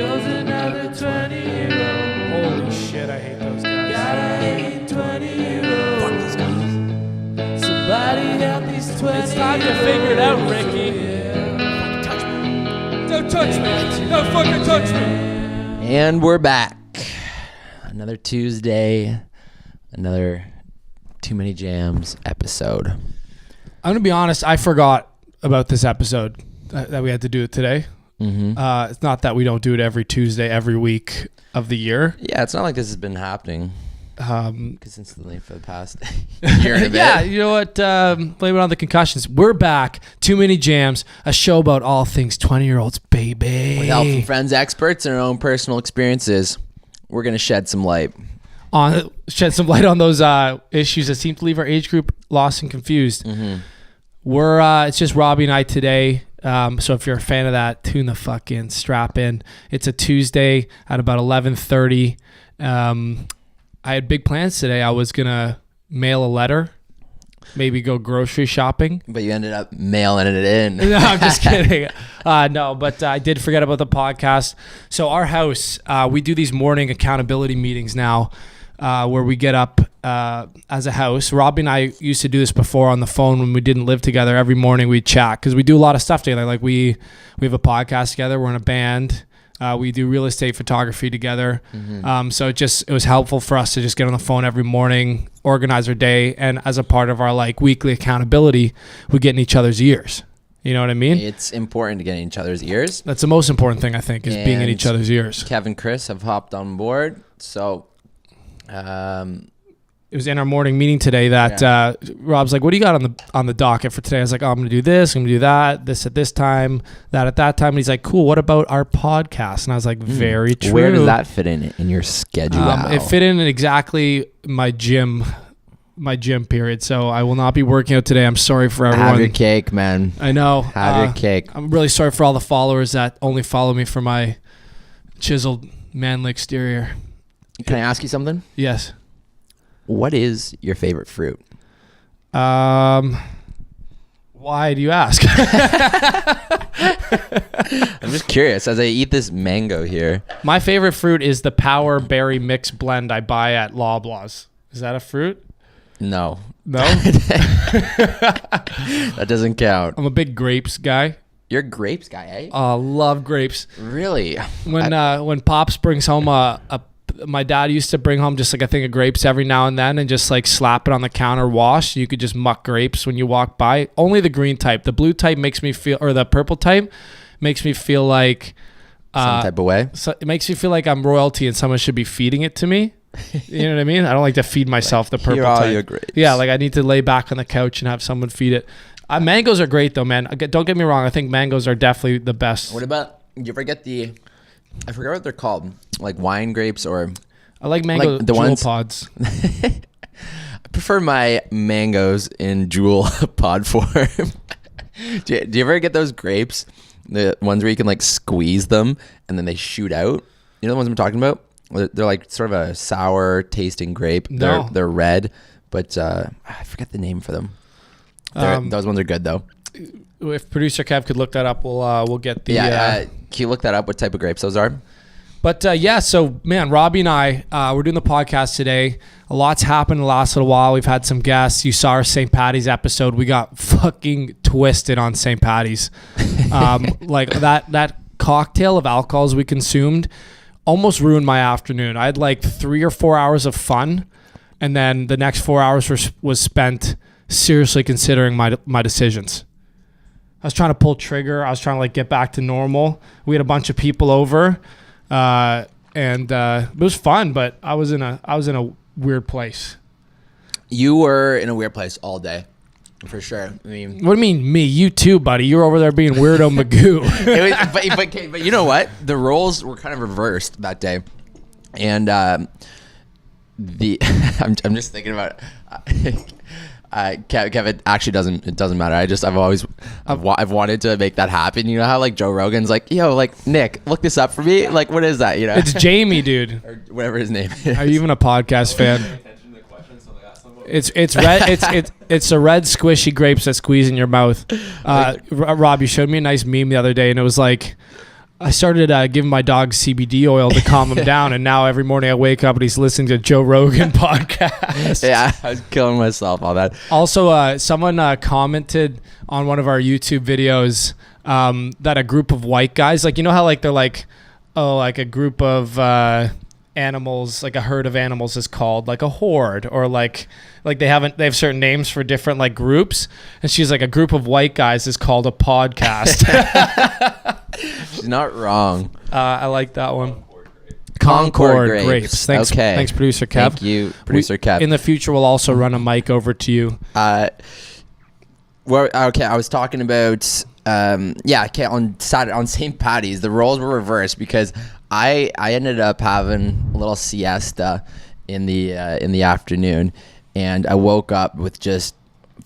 goes another 20-year-old. Holy shit, I hate those guys. Gotta hate 20-year-olds. Fuck these guys. Somebody help these 20-year-olds. It's time to figure it out, Ricky. Touch me. Don't touch me. Don't fucking touch me. And we're back. Another Tuesday. Another Too Many Jams episode. I'm going to be honest, I forgot about this episode that we had to do it today. Mm-hmm. It's not that we don't do it every Tuesday, every week of the year. Yeah, it's not like this has been happening consistently for the past year and a bit. Yeah, you know what? Blame it on the concussions. We're back. Too Many Jams, a show about all things 20-year-olds, baby. With help from friends, experts, and our own personal experiences, we're going to shed some light. Shed some light on those issues that seem to leave our age group lost and confused. Mm-hmm. It's just Robbie and I today. So if you're a fan of that, tune the fuck in, strap in. It's a Tuesday at about 11:30. I had big plans today. I was gonna mail a letter, maybe go grocery shopping. But you ended up mailing it in. No, I'm just kidding. No, but I did forget about the podcast. So our house, we do these morning accountability meetings now, where we get up as a house. Robbie and I used to do this before on the phone when we didn't live together. Every morning we'd chat because we do a lot of stuff together. Like we have a podcast together. We're in a band. We do real estate photography together. Mm-hmm. So it was helpful for us to just get on the phone every morning, organize our day, and as a part of our like weekly accountability, we get in each other's ears. You know what I mean? It's important to get in each other's ears. That's the most important thing, I think, is being in each other's ears. Kev and Chris have hopped on board. So it was in our morning meeting today that Rob's like, what do you got on the docket for today? I was like, oh, I'm going to do this, I'm going to do that, this at this time, that at that time. And he's like, cool, what about our podcast? And I was like, very true. Where does that fit in your schedule? It fit in exactly my gym period. So I will not be working out today. I'm sorry for everyone. Have your cake, man. I know. Have your cake. I'm really sorry for all the followers that only follow me for my chiseled manly exterior. Can I ask you something? Yes. What is your favorite fruit? Why do you ask? I'm just curious as I eat this mango here. My favorite fruit is the Power Berry Mix blend I buy at Loblaws. Is that a fruit? No. No? That doesn't count. I'm a big grapes guy. You're a grapes guy, eh? Love grapes. Really? When Pops brings home my dad used to bring home just like a thing of grapes every now and then and just like slap it on the counter wash. You could just muck grapes when you walk by. Only the green type. The blue type makes me feel, or the purple type makes me feel like some type of way. So it makes me feel like I'm royalty and someone should be feeding it to me. You know what I mean? I don't like to feed myself the purple Here are type. your grapes. Yeah, like I need to lay back on the couch and have someone feed it. Mangoes are great though, man. Don't get me wrong. I think mangoes are definitely the best. What about, you ever get I forget what they're called, like wine grapes or... I like mango the jewel ones, pods. I prefer my mangoes in jewel pod form. Do you ever get those grapes? The ones where you can like squeeze them and then they shoot out? You know the ones I'm talking about? They're like sort of a sour tasting grape. No. They're red, but I forget the name for them. Those ones are good though. If producer Kev could look that up, we'll get the... can you look that up, what type of grapes those are? But so man, Robbie and I, we're doing the podcast today. A lot's happened in the last little while. We've had some guests. You saw our St. Patty's episode. We got fucking twisted on St. Patty's. Like that cocktail of alcohols we consumed almost ruined my afternoon. I had like 3 or 4 hours of fun, and then the next 4 hours was spent seriously considering my decisions. I was trying to pull trigger. I was trying to like get back to normal. We had a bunch of people over. And it was fun, but I was in a weird place. You were in a weird place all day, for sure. I mean, what do you mean me? You too, buddy. You were over there being weirdo Magoo. but you know what? The roles were kind of reversed that day, and I'm just thinking about. Kevin, actually it doesn't matter. I've wanted to make that happen. You know how like Joe Rogan's like, yo, like Nick, look this up for me. Like, what is that? You know, it's Jamie, dude, or whatever his name is. Are you even a podcast fan? It's red. It's the red squishy grapes that squeeze in your mouth. Rob, you showed me a nice meme the other day, and it was like, I started giving my dog CBD oil to calm him down, and now every morning I wake up and he's listening to Joe Rogan podcast. Yeah, I was killing myself on that. Also, someone commented on one of our YouTube videos that a group of white guys, like, you know how like they're like, oh, like a group of animals, like a herd of animals is called like a horde, or like they have certain names for different like groups, and she's like, a group of white guys is called a podcast. She's not wrong. I like that one. Concord Grapes. grapes. Thanks, Okay. thanks, producer Kev. Thank you, producer Kev. In the future, we'll also run a mic over to you. Well, okay, I was talking about okay, on Saturday, on St. Patty's, the roles were reversed because I ended up having a little siesta in the afternoon, and I woke up with just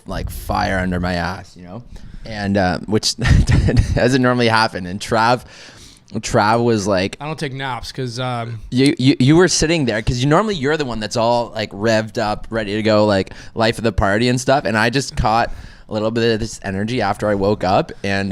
like fire under my ass, you know, and which doesn't normally happen. And Trav was like, I don't take naps because you were sitting there because you're the one that's all like revved up, ready to go, like life of the party and stuff, and I just caught a little bit of this energy after I woke up and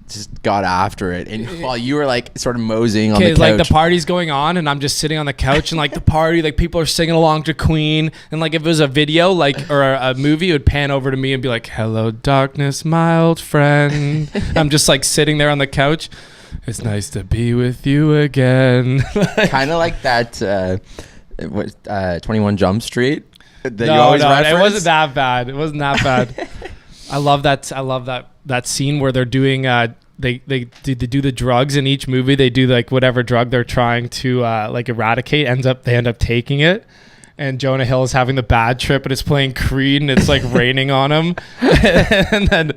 just got after it. And while you were like sort of moseying on the couch, like the party's going on and I'm just sitting on the couch, and like the party, like people are singing along to Queen, and like if it was a video like or a movie, it would pan over to me and be like, "Hello darkness, my old friend." I'm just like sitting there on the couch. It's nice to be with you again. kind of like that 21 Jump Street that you No, always it reference. wasn't that bad. It wasn't that bad. I love that scene where they're doing they do the drugs in each movie. They do like whatever drug they're trying to like eradicate. They end up taking it, and Jonah Hill is having the bad trip, and it's playing Creed, and it's like raining on him, and then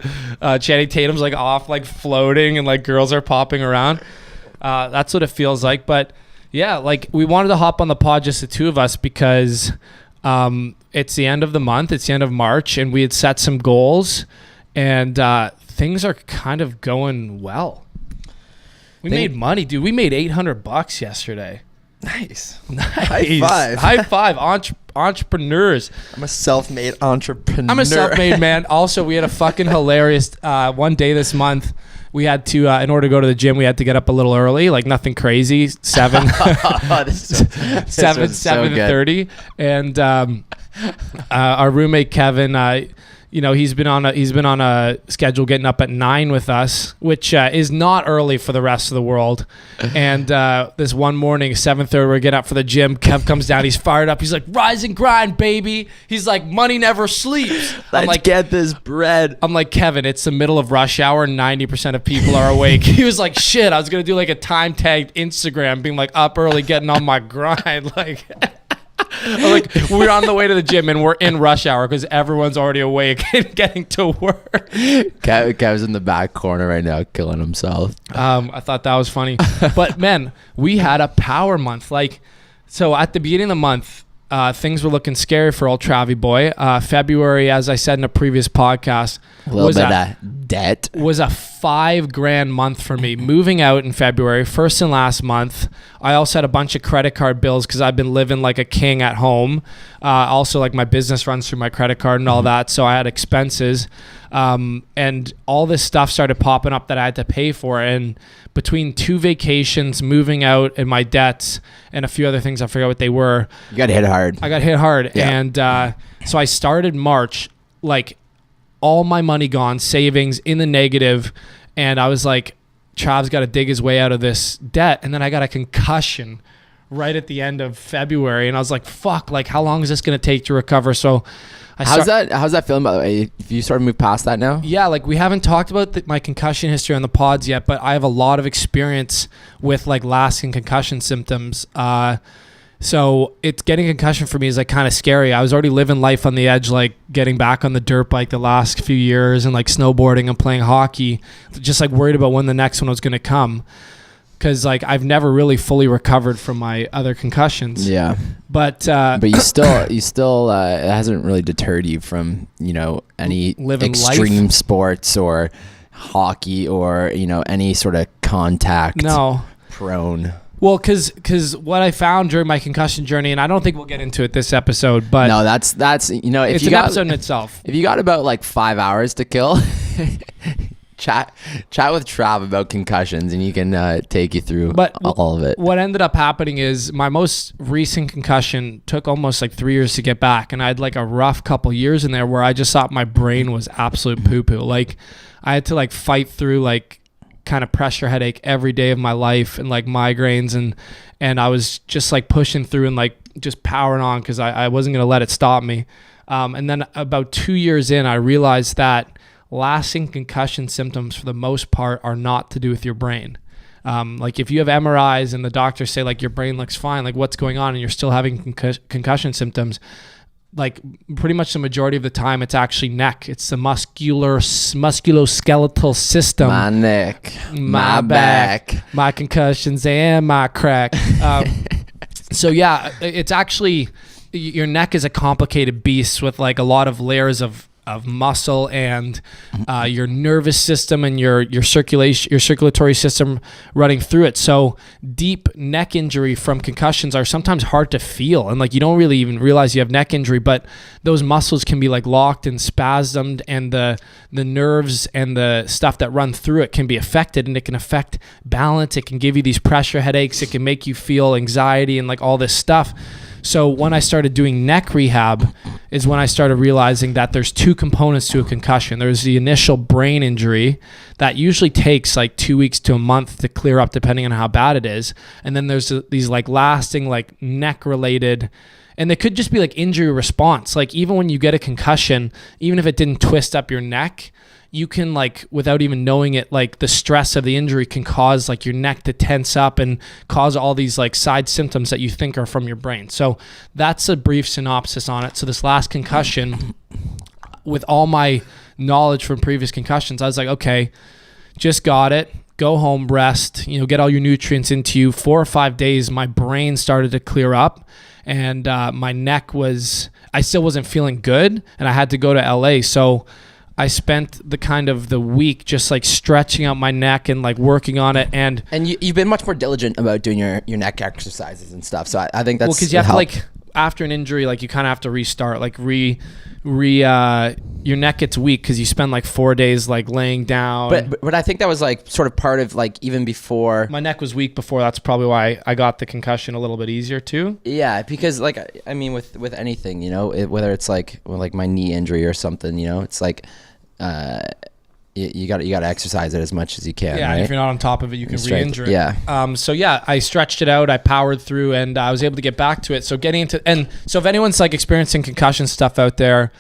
Channing Tatum's like off, like floating, and like girls are popping around. That's what it feels like. But yeah, like we wanted to hop on the pod, just the two of us, because it's the end of the month. It's the end of March, and we had set some goals, and things are kind of going well. We made money, dude. We made $800 yesterday. Nice. High five. High five. Entrepreneurs. I'm a self-made entrepreneur. I'm a self-made man. Also, we had a fucking hilarious one day this month. We had to, in order to go to the gym, we had to get up a little early, like nothing crazy, 7:30, and our roommate Kevin, he's been on a schedule getting up at 9 with us, which is not early for the rest of the world. And this one morning, 7:30, we're getting up for the gym. Kev comes down, he's fired up. He's like, "Rise and grind, baby." He's like, "Money never sleeps." Let's get this bread. I'm like, "Kevin, it's the middle of rush hour. 90% of people are awake." He was like, "Shit, I was gonna do like a time tagged Instagram, being like up early, getting on my grind." Like, we're on the way to the gym and we're in rush hour because everyone's already awake and getting to work. Kev's in the back corner right now, killing himself. I thought that was funny, but man, we had a power month. Like, so at the beginning of the month, things were looking scary for old Travie boy. February, as I said in a previous podcast, A little bit of debt. was a $5,000 month for me. Moving out in February, first and last month. I also had a bunch of credit card bills because I've been living like a king at home. Also, like my business runs through my credit card and all that, so I had expenses. And all this stuff started popping up that I had to pay for. And between 2 vacations, moving out, and my debts, and a few other things, I forgot what they were. You got hit hard. I got hit hard. Yeah. And so I started March, like all my money gone, savings in the negative. And I was like, Trav's got to dig his way out of this debt. And then I got a concussion right at the end of February. And I was like, fuck, like how long is this going to take to recover? So How's that feeling, by the way? If you sort of move past that now? Yeah, like we haven't talked about my concussion history on the pods yet, but I have a lot of experience with like lasting concussion symptoms. So it's getting a concussion for me is like kind of scary. I was already living life on the edge, like getting back on the dirt bike the last few years and like snowboarding and playing hockey, just like worried about when the next one was going to come. Cause like I've never really fully recovered from my other concussions. Yeah. But you still it hasn't really deterred you from, any Living extreme life? sports or hockey or, any sort of contact prone. Well, because what I found during my concussion journey, and I don't think we'll get into it this episode, but no, that's if it's you an got episode in itself. if you got about like 5 hours to kill, chat with Trav about concussions, and he can take you through all of it. What ended up happening is my most recent concussion took almost like 3 years to get back, and I had like a rough couple years in there where I just thought my brain was absolute poo-poo. Like I had to like fight through like kind of pressure headache every day of my life and like migraines, and I was just like pushing through and like just powering on because I wasn't going to let it stop me. And then about 2 years in, I realized that lasting concussion symptoms for the most part are not to do with your brain. Like if you have MRIs and the doctors say like your brain looks fine, like what's going on, and you're still having concussion symptoms, like pretty much the majority of the time it's actually neck. It's the musculoskeletal system. My neck, my back, my concussions, and my crack. So yeah, it's actually, your neck is a complicated beast with like a lot of layers of muscle and your nervous system and your circulatory system running through it. So deep neck injury from concussions are sometimes hard to feel, and like you don't really even realize you have neck injury, but those muscles can be like locked and spasmed, and the nerves and the stuff that run through it can be affected, and it can affect balance. It can give you these pressure headaches. It can make you feel anxiety and like all this stuff. So when I started doing neck rehab is when I started realizing that there's two components to a concussion. There's the initial brain injury that usually takes like 2 weeks to a month to clear up depending on how bad it is. And then there's these like lasting like neck related, and they could just be like injury response. Like even when you get a concussion, even if it didn't twist up your neck, you can like, without even knowing it, like the stress of the injury can cause like your neck to tense up and cause all these like side symptoms that you think are from your brain. So that's a brief synopsis on it. So this last concussion, with all my knowledge from previous concussions, I was like, okay, just got it. Go home, rest, get all your nutrients into you. 4 or 5 days, my brain started to clear up, and my neck I still wasn't feeling good, and I had to go to LA. So I spent the week just like stretching out my neck and like working on it. And you've been much more diligent about doing your neck exercises and stuff. So I think that's because you have to like, after an injury, like you kind of have to restart, like your neck gets weak because you spend like 4 days like laying down. But I think that was like sort of part of like even before. My neck was weak before. That's probably why I got the concussion a little bit easier too. Yeah, because like I mean with anything, whether it's like my knee injury or something, it's like you got to exercise it as much as you can. Yeah, right? and if you're not on top of it, you can re-injure it. Yeah. So yeah, I stretched it out, I powered through, and I was able to get back to it. So if anyone's like experiencing concussion stuff out there,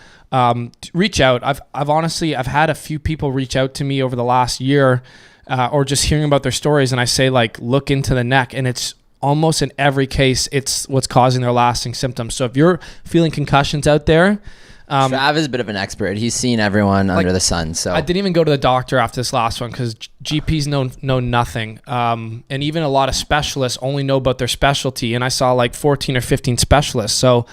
reach out. I've honestly had a few people reach out to me over the last year, or just hearing about their stories, and I say like, look into the neck, and it's almost in every case, it's what's causing their lasting symptoms. So if you're feeling concussions out there, Trav is a bit of an expert. He's seen everyone under the sun. So I didn't even go to the doctor after this last one because GPs know nothing. And even a lot of specialists only know about their specialty. And I saw like 14 or 15 specialists. So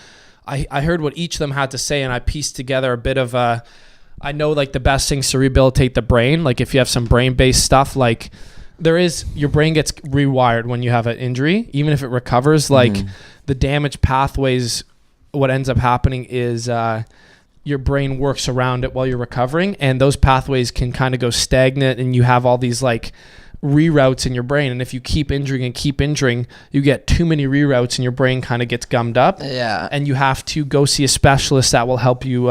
I heard what each of them had to say, and I pieced together a bit of I know like the best things to rehabilitate the brain. Like if you have some brain-based stuff, like your brain gets rewired when you have an injury, even if it recovers. Like the damaged pathways, what ends up happening is your brain works around it while you're recovering, and those pathways can kind of go stagnant, and you have all these like reroutes in your brain. And if you keep injuring, you get too many reroutes and your brain kind of gets gummed up. Yeah. And you have to go see a specialist that will help you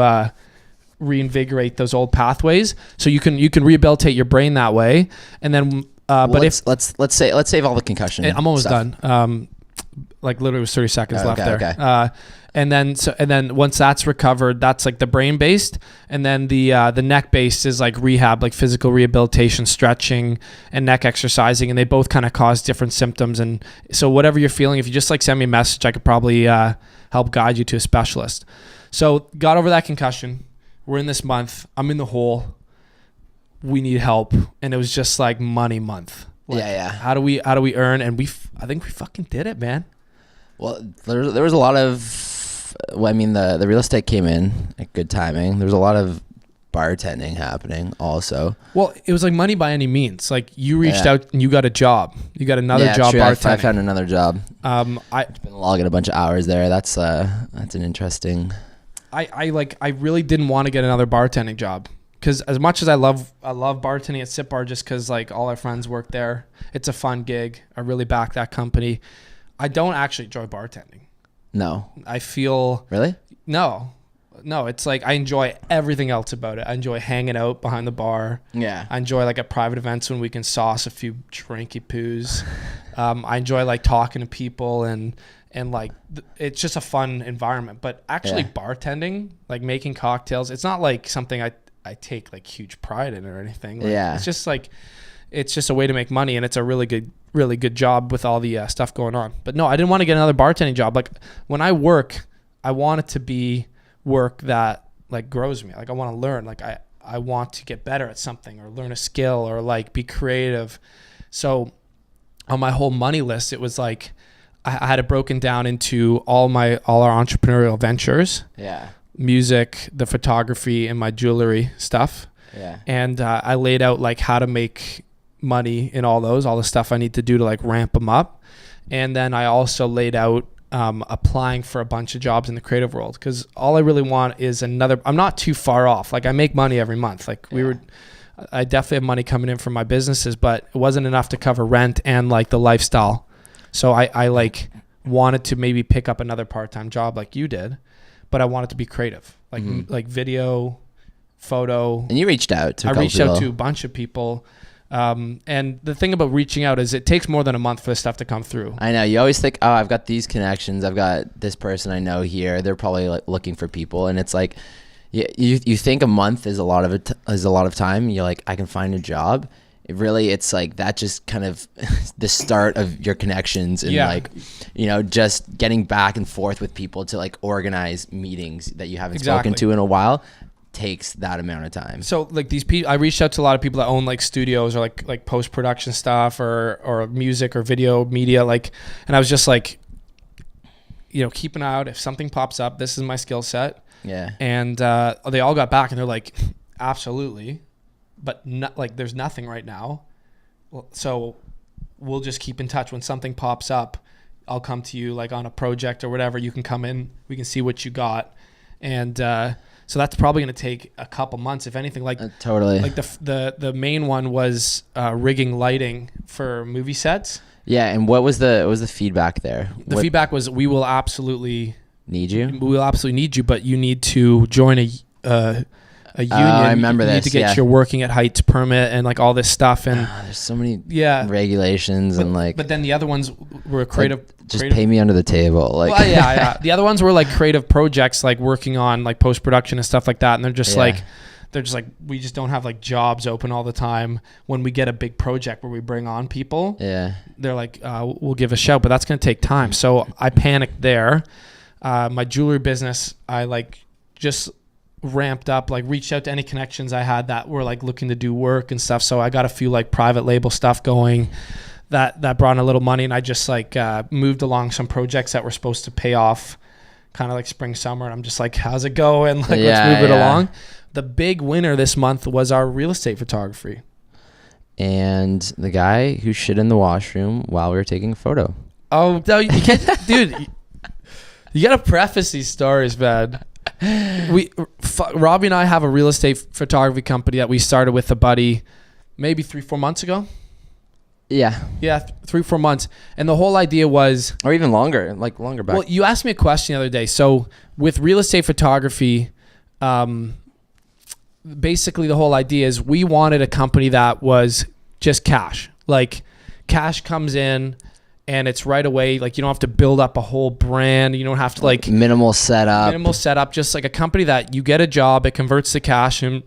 reinvigorate those old pathways, so you can rehabilitate your brain that way. And then let's save all the concussion. I'm almost stuff. done. Like literally was 30 seconds left there. Okay. And then once that's recovered, that's like the brain based, and then the neck based is like rehab, like physical rehabilitation, stretching, and neck exercising, and they both kind of cause different symptoms. And so whatever you're feeling, if you just like send me a message, I could probably help guide you to a specialist. So got over that concussion. We're in this month. I'm in the hole. We need help, and it was just like money month. Like, yeah. How do we earn? And I think we fucking did it, man. Well, there was a lot of. Well, I mean, the real estate came in at good timing. There was a lot of bartending happening also. Well, it was like money by any means. Like you reached out and you got a job. You got another job true. bartending. I found another job. I've been logging a bunch of hours there. That's an interesting. I really didn't want to get another bartending job because as much as I love bartending at Sip Bar, just because like all our friends work there, it's a fun gig. I really back that company. I don't actually enjoy bartending. No. I feel Really? no. It's like I enjoy everything else about it. I enjoy hanging out behind the bar. Yeah. I enjoy like at private events when we can sauce a few drinky poos. I enjoy like talking to people and like it's just a fun environment. But actually bartending, like making cocktails, it's not like something I take like huge pride in or anything. Like, Yeah. It's just like it's just a way to make money, and it's a really good job with all the stuff going on. But no, I didn't want to get another bartending job. Like when I work, I want it to be work that like grows me. Like I want to learn. Like I want to get better at something or learn a skill or like be creative. So on my whole money list, it was like I had it broken down into all our entrepreneurial ventures, Yeah. music, the photography, and my jewelry stuff. Yeah. And I laid out like how to make money in all the stuff I need to do to like ramp them up. And then I also laid out applying for a bunch of jobs in the creative world, because all I really want is I'm not too far off. Like I make money every month. Like I definitely have money coming in from my businesses, but it wasn't enough to cover rent and like the lifestyle. So I like wanted to maybe pick up another part-time job like you did, but I wanted to be creative, like like video, photo. And you reached out to I reached out to a bunch of people. And the thing about reaching out is it takes more than a month for this stuff to come through. I know. You always think, oh, I've got these connections. I've got this person I know here. They're probably like looking for people. And it's like, you think a month is a lot of time. You're like, I can find a job. It's like that just kind of the start of your connections and like, just getting back and forth with people to like organize meetings that you haven't spoken to in a while takes that amount of time. So like these people, I reached out to a lot of people that own like studios or like post-production stuff or music or video media. Like, and I was just like, keep an eye out. If something pops up, this is my skill set. Yeah. And they all got back and they're like, absolutely. But like there's nothing right now. So we'll just keep in touch. When something pops up, I'll come to you like on a project or whatever. You can come in, we can see what you got. And, so that's probably going to take a couple months, if anything. Like totally. Like the main one was rigging lighting for movie sets. Yeah, and what was the feedback there? The feedback was we will absolutely need you. We will absolutely need you, but you need to join a union. I remember you this. need to get your working at heights permit and like all this stuff. And there's so many regulations but, and like. But then the other ones were creative. Just pay me under the table. Like, well, yeah. The other ones were like creative projects, like working on like post production and stuff like that. And they're just like, we just don't have like jobs open all the time. When we get a big project where we bring on people, they're like, we'll give a shout, but that's going to take time. So I panicked there. My jewelry business, I like just ramped up, like reached out to any connections I had that were like looking to do work and stuff. So I got a few like private label stuff going that brought in a little money, and I just like moved along some projects that were supposed to pay off kind of like spring, summer. And I'm just like, how's it going? Like, let's move it along. The big winner this month was our real estate photography. And the guy who shit in the washroom while we were taking a photo. Oh, no, you can't, dude, you got to preface these stories, man. Robbie and I have a real estate photography company that we started with a buddy maybe 3-4 months ago. Yeah, 3-4 months. And the whole idea was... Or even longer, like longer back. Well, you asked me a question the other day. So with real estate photography, basically the whole idea is we wanted a company that was just cash. Like cash comes in and it's right away. Like you don't have to build up a whole brand. You don't have to like... Minimal setup. Just like a company that you get a job, it converts to cash, and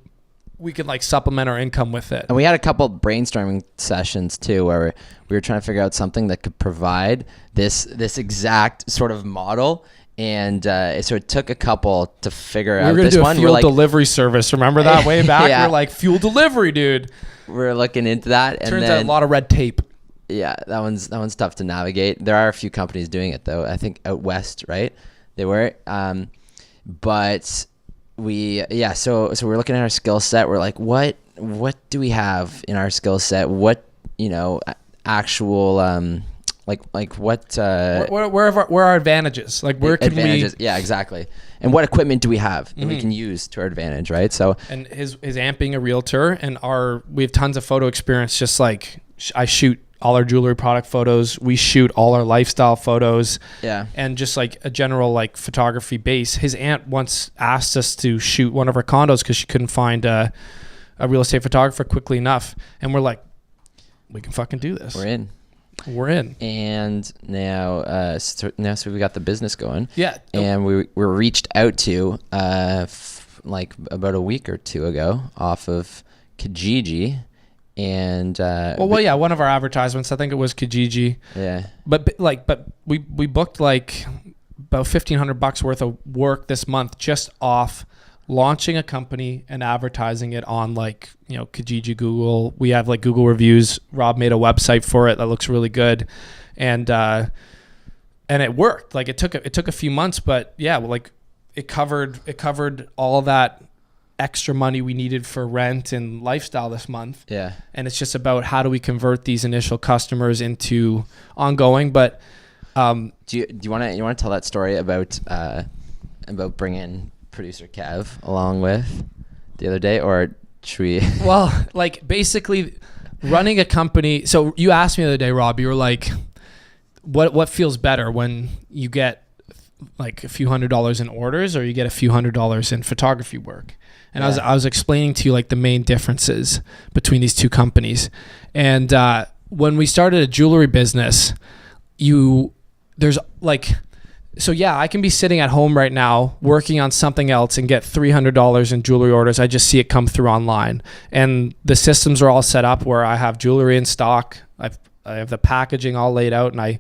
we could like supplement our income with it. And we had a couple brainstorming sessions too, where we were trying to figure out something that could provide this exact sort of model. And so it took a couple to figure out this one. We were going to do a fuel delivery service. Remember that way back? Yeah. We're like, fuel delivery, dude. We're looking into that. And Turns out a lot of red tape. Yeah, that one's tough to navigate. There are a few companies doing it though. I think out west, right? They were. But so we're looking at our skill set. We're like, what do we have in our skill set? What, actual Like what Where are our advantages? Like where can advantages? Yeah, exactly. And what equipment do we have that Mm-hmm. we can use to our advantage, right? So and his aunt being a realtor, and we have tons of photo experience. Just like I shoot all our jewelry product photos, we shoot all our lifestyle photos, yeah, and just like a general like photography base. His aunt once asked us to shoot one of our condos because she couldn't find a real estate photographer quickly enough, and we're like, we can fucking do this. We're in. And now, so we got the business going. Yeah. And we were reached out to like about a week or two ago off of Kijiji, and Well, yeah, one of our advertisements, I think it was Kijiji. yeah, But we booked like about $1,500 worth of work this month just off launching a company and advertising it on like, you know, Kijiji, Google. We have like Google reviews. Rob made a website for it that looks really good, and it worked. Like it took a few months, but yeah, well, like it covered all of that extra money we needed for rent and lifestyle this month. yeah. And it's just about how do we convert these initial customers into ongoing. But Do you want to tell that story about bringing producer Kev along with the other day, or should we? well, like basically running a company. So you asked me the other day, Rob, you were like, what feels better when you get like a few $100s in orders, or you get a few $100s in photography work? And Yeah. I was explaining to you like the main differences between these two companies. And when we started a jewelry business, there's like, so yeah, I can be sitting at home right now working on something else and get $300 in jewelry orders. I just see it come through online, and the systems are all set up where I have jewelry in stock. I have the packaging all laid out, and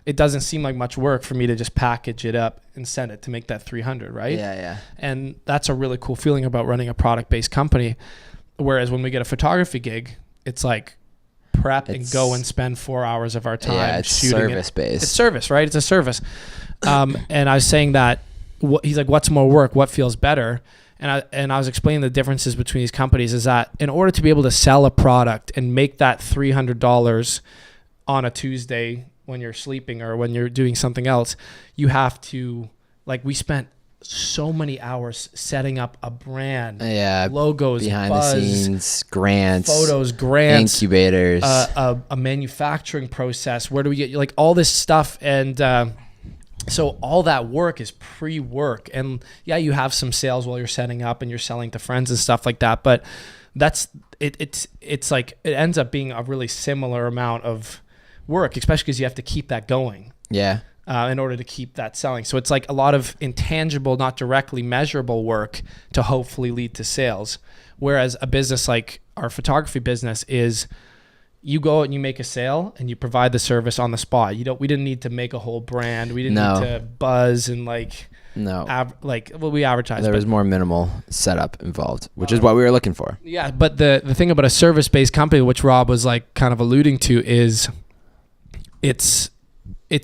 it doesn't seem like much work for me to just package it up and send it to make that 300, right? Yeah. And that's a really cool feeling about running a product-based company. Whereas when we get a photography gig, it's like prep and go and spend 4 hours of our time Yeah, it's shooting service-based. It's service, right? It's a service. And I was saying that he's like, what's more work? What feels better? And I was explaining the differences between these companies is that in order to be able to sell a product and make that $300 on a Tuesday when you're sleeping or when you're doing something else, you have to, like, we spent so many hours setting up a brand, Yeah, logos, behind buzz, the scenes, grants, photos, grants, incubators. a manufacturing process. Where do we get like all this stuff? And so all that work is pre-work. And yeah, you have some sales while you're setting up and you're selling to friends and stuff like that. But that's it. It's like it ends up being a really similar amount of work, especially because you have to keep that going. Yeah. In order to keep that selling. So it's like a lot of intangible, not directly measurable work to hopefully lead to sales. Whereas a business like our photography business is, you go out and you make a sale and you provide the service on the spot. We didn't need to make a whole brand. We didn't need to buzz and like, No. we advertise. There was more minimal setup involved, which is what we were looking for. Yeah, but the thing about a service-based company, which Rob was like kind of alluding to, is it's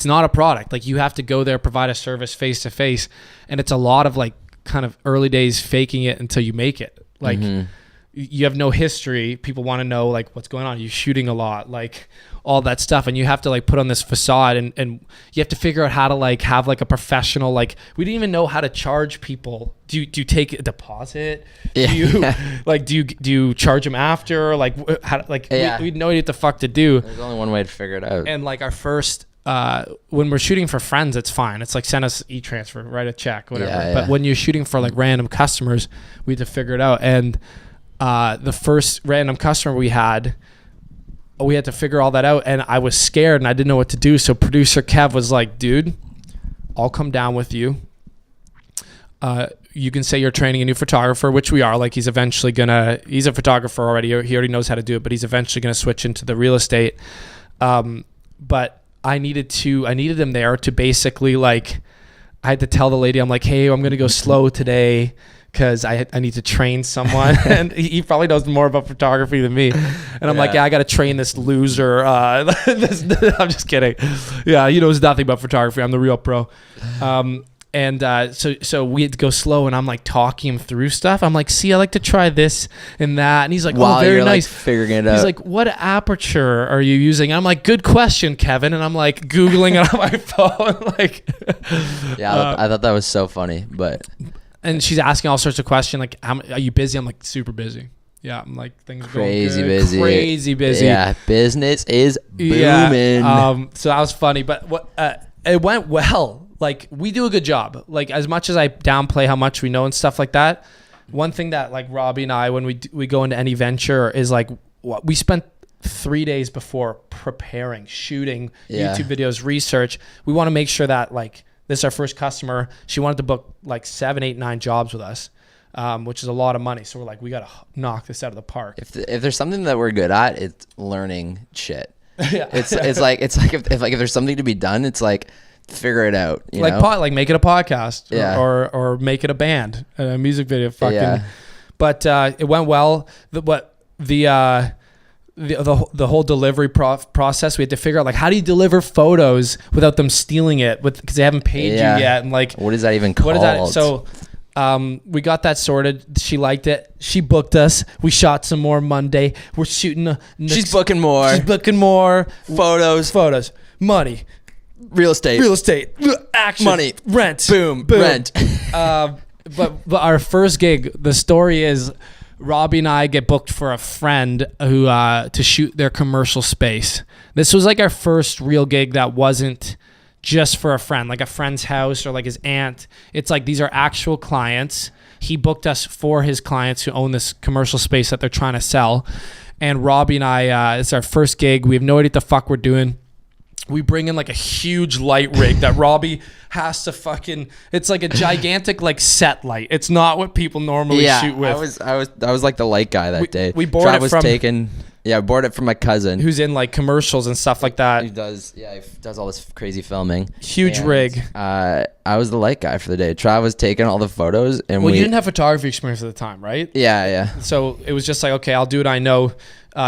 not a product. Like, you have to go there, provide a service face to face, and it's a lot of like kind of early days faking it until you make it. Like, you have no history. People want to know like what's going on. You're shooting a lot, like all that stuff, and you have to like put on this facade, and you have to figure out how to like have like a professional, like, we didn't even know how to charge people. Do you take a deposit? Yeah. Do you charge them after? Like, how, like Yeah. we had no idea what the fuck to do. There's only one way to figure it out. And like our first, when we're shooting for friends, it's fine. It's like, send us e-transfer, write a check, whatever. Yeah, But yeah. when you're shooting for like random customers, we had to figure it out. And the first random customer we had to figure all that out. And I was scared and I didn't know what to do. So producer Kev was like, dude, I'll come down with you. You can say you're training a new photographer, which we are. Like, he's a photographer already. He already knows how to do it, but he's eventually going to switch into the real estate. But I needed him there to basically, like, I had to tell the lady, I'm like, hey, I'm going to go slow today because I need to train someone. And he probably knows more about photography than me. And I'm like, yeah, I got to train this loser. I'm just kidding. Yeah, he knows nothing about photography. I'm the real pro. So we had to go slow, and I'm like talking him through stuff. I'm like, see, I like to try this and that, and he's like, While oh, very you're nice. like figuring it out. He's like, what aperture are you using? And I'm like, good question, Kevin. And I'm like Googling it on my phone, like, yeah, I thought that was so funny, but and she's asking all sorts of questions, like, are you busy? I'm like, super busy. Yeah, I'm like, things are crazy going good. busy. Crazy busy. Yeah, business is booming. Yeah. So that was funny, but it went well. Like, we do a good job. Like, as much as I downplay how much we know and stuff like that, one thing that like Robbie and I, when we go into any venture, is like we spent 3 days before preparing, shooting YouTube videos, research. We want to make sure that like this is our first customer. She wanted to book like 7, 8, 9 jobs with us, which is a lot of money. So we're like, we got to knock this out of the park. If there's something that we're good at, it's learning shit. Yeah. It's like if there's something to be done, it's like figure it out. You know? Like make it a podcast, Yeah. or make it a band, a music video. Fucking, Yeah. But it went well. The whole delivery process, we had to figure out like, how do you deliver photos without them stealing it because they haven't paid Yeah. you yet, and like, What is that even called? what is that? So we got that sorted. She liked it. She booked us. We shot some more Monday. We're shooting. She's booking more. She's booking more Photos. money, Real estate. action, Money. rent, Boom. Rent. but our first gig, the story is Robbie and I get booked for a friend who to shoot their commercial space. This was like our first real gig that wasn't just for a friend, like a friend's house or like his aunt. It's like these are actual clients. He booked us for his clients who own this commercial space that they're trying to sell. And Robbie and I, it's our first gig. We have no idea what the fuck we're doing. We bring in like a huge light rig that Robbie has to fucking, it's like a gigantic like set light. It's not what people normally shoot with. I was like the light guy that day. we borrowed it from- I borrowed it from my cousin. Who's in like commercials and stuff like that. He does all this crazy filming. Huge And, rig. I was the light guy for the day. Trav was taking all the photos, and Well, you didn't have photography experience at the time, right? Yeah. So it was just like, okay, I'll do what I know.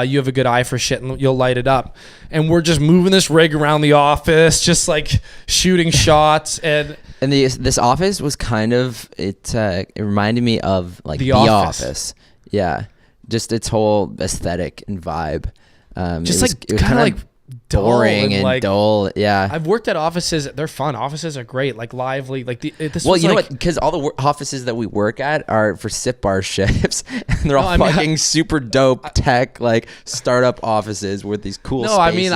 You have a good eye for shit, and you'll light it up. And we're just moving this rig around the office, just like shooting shots. And this office was kind of it reminded me of like The the Office. office. Yeah, just its whole aesthetic and vibe. just it was kind of like dull boring and like, dull. Yeah. I've worked at offices. They're fun. Offices are great, like lively. Like this. Well, was you know like, what? Because all the offices that we work at are for sip bar shifts, and they're all I mean, fucking super dope tech, like startup offices with these cool. No, I mean spaces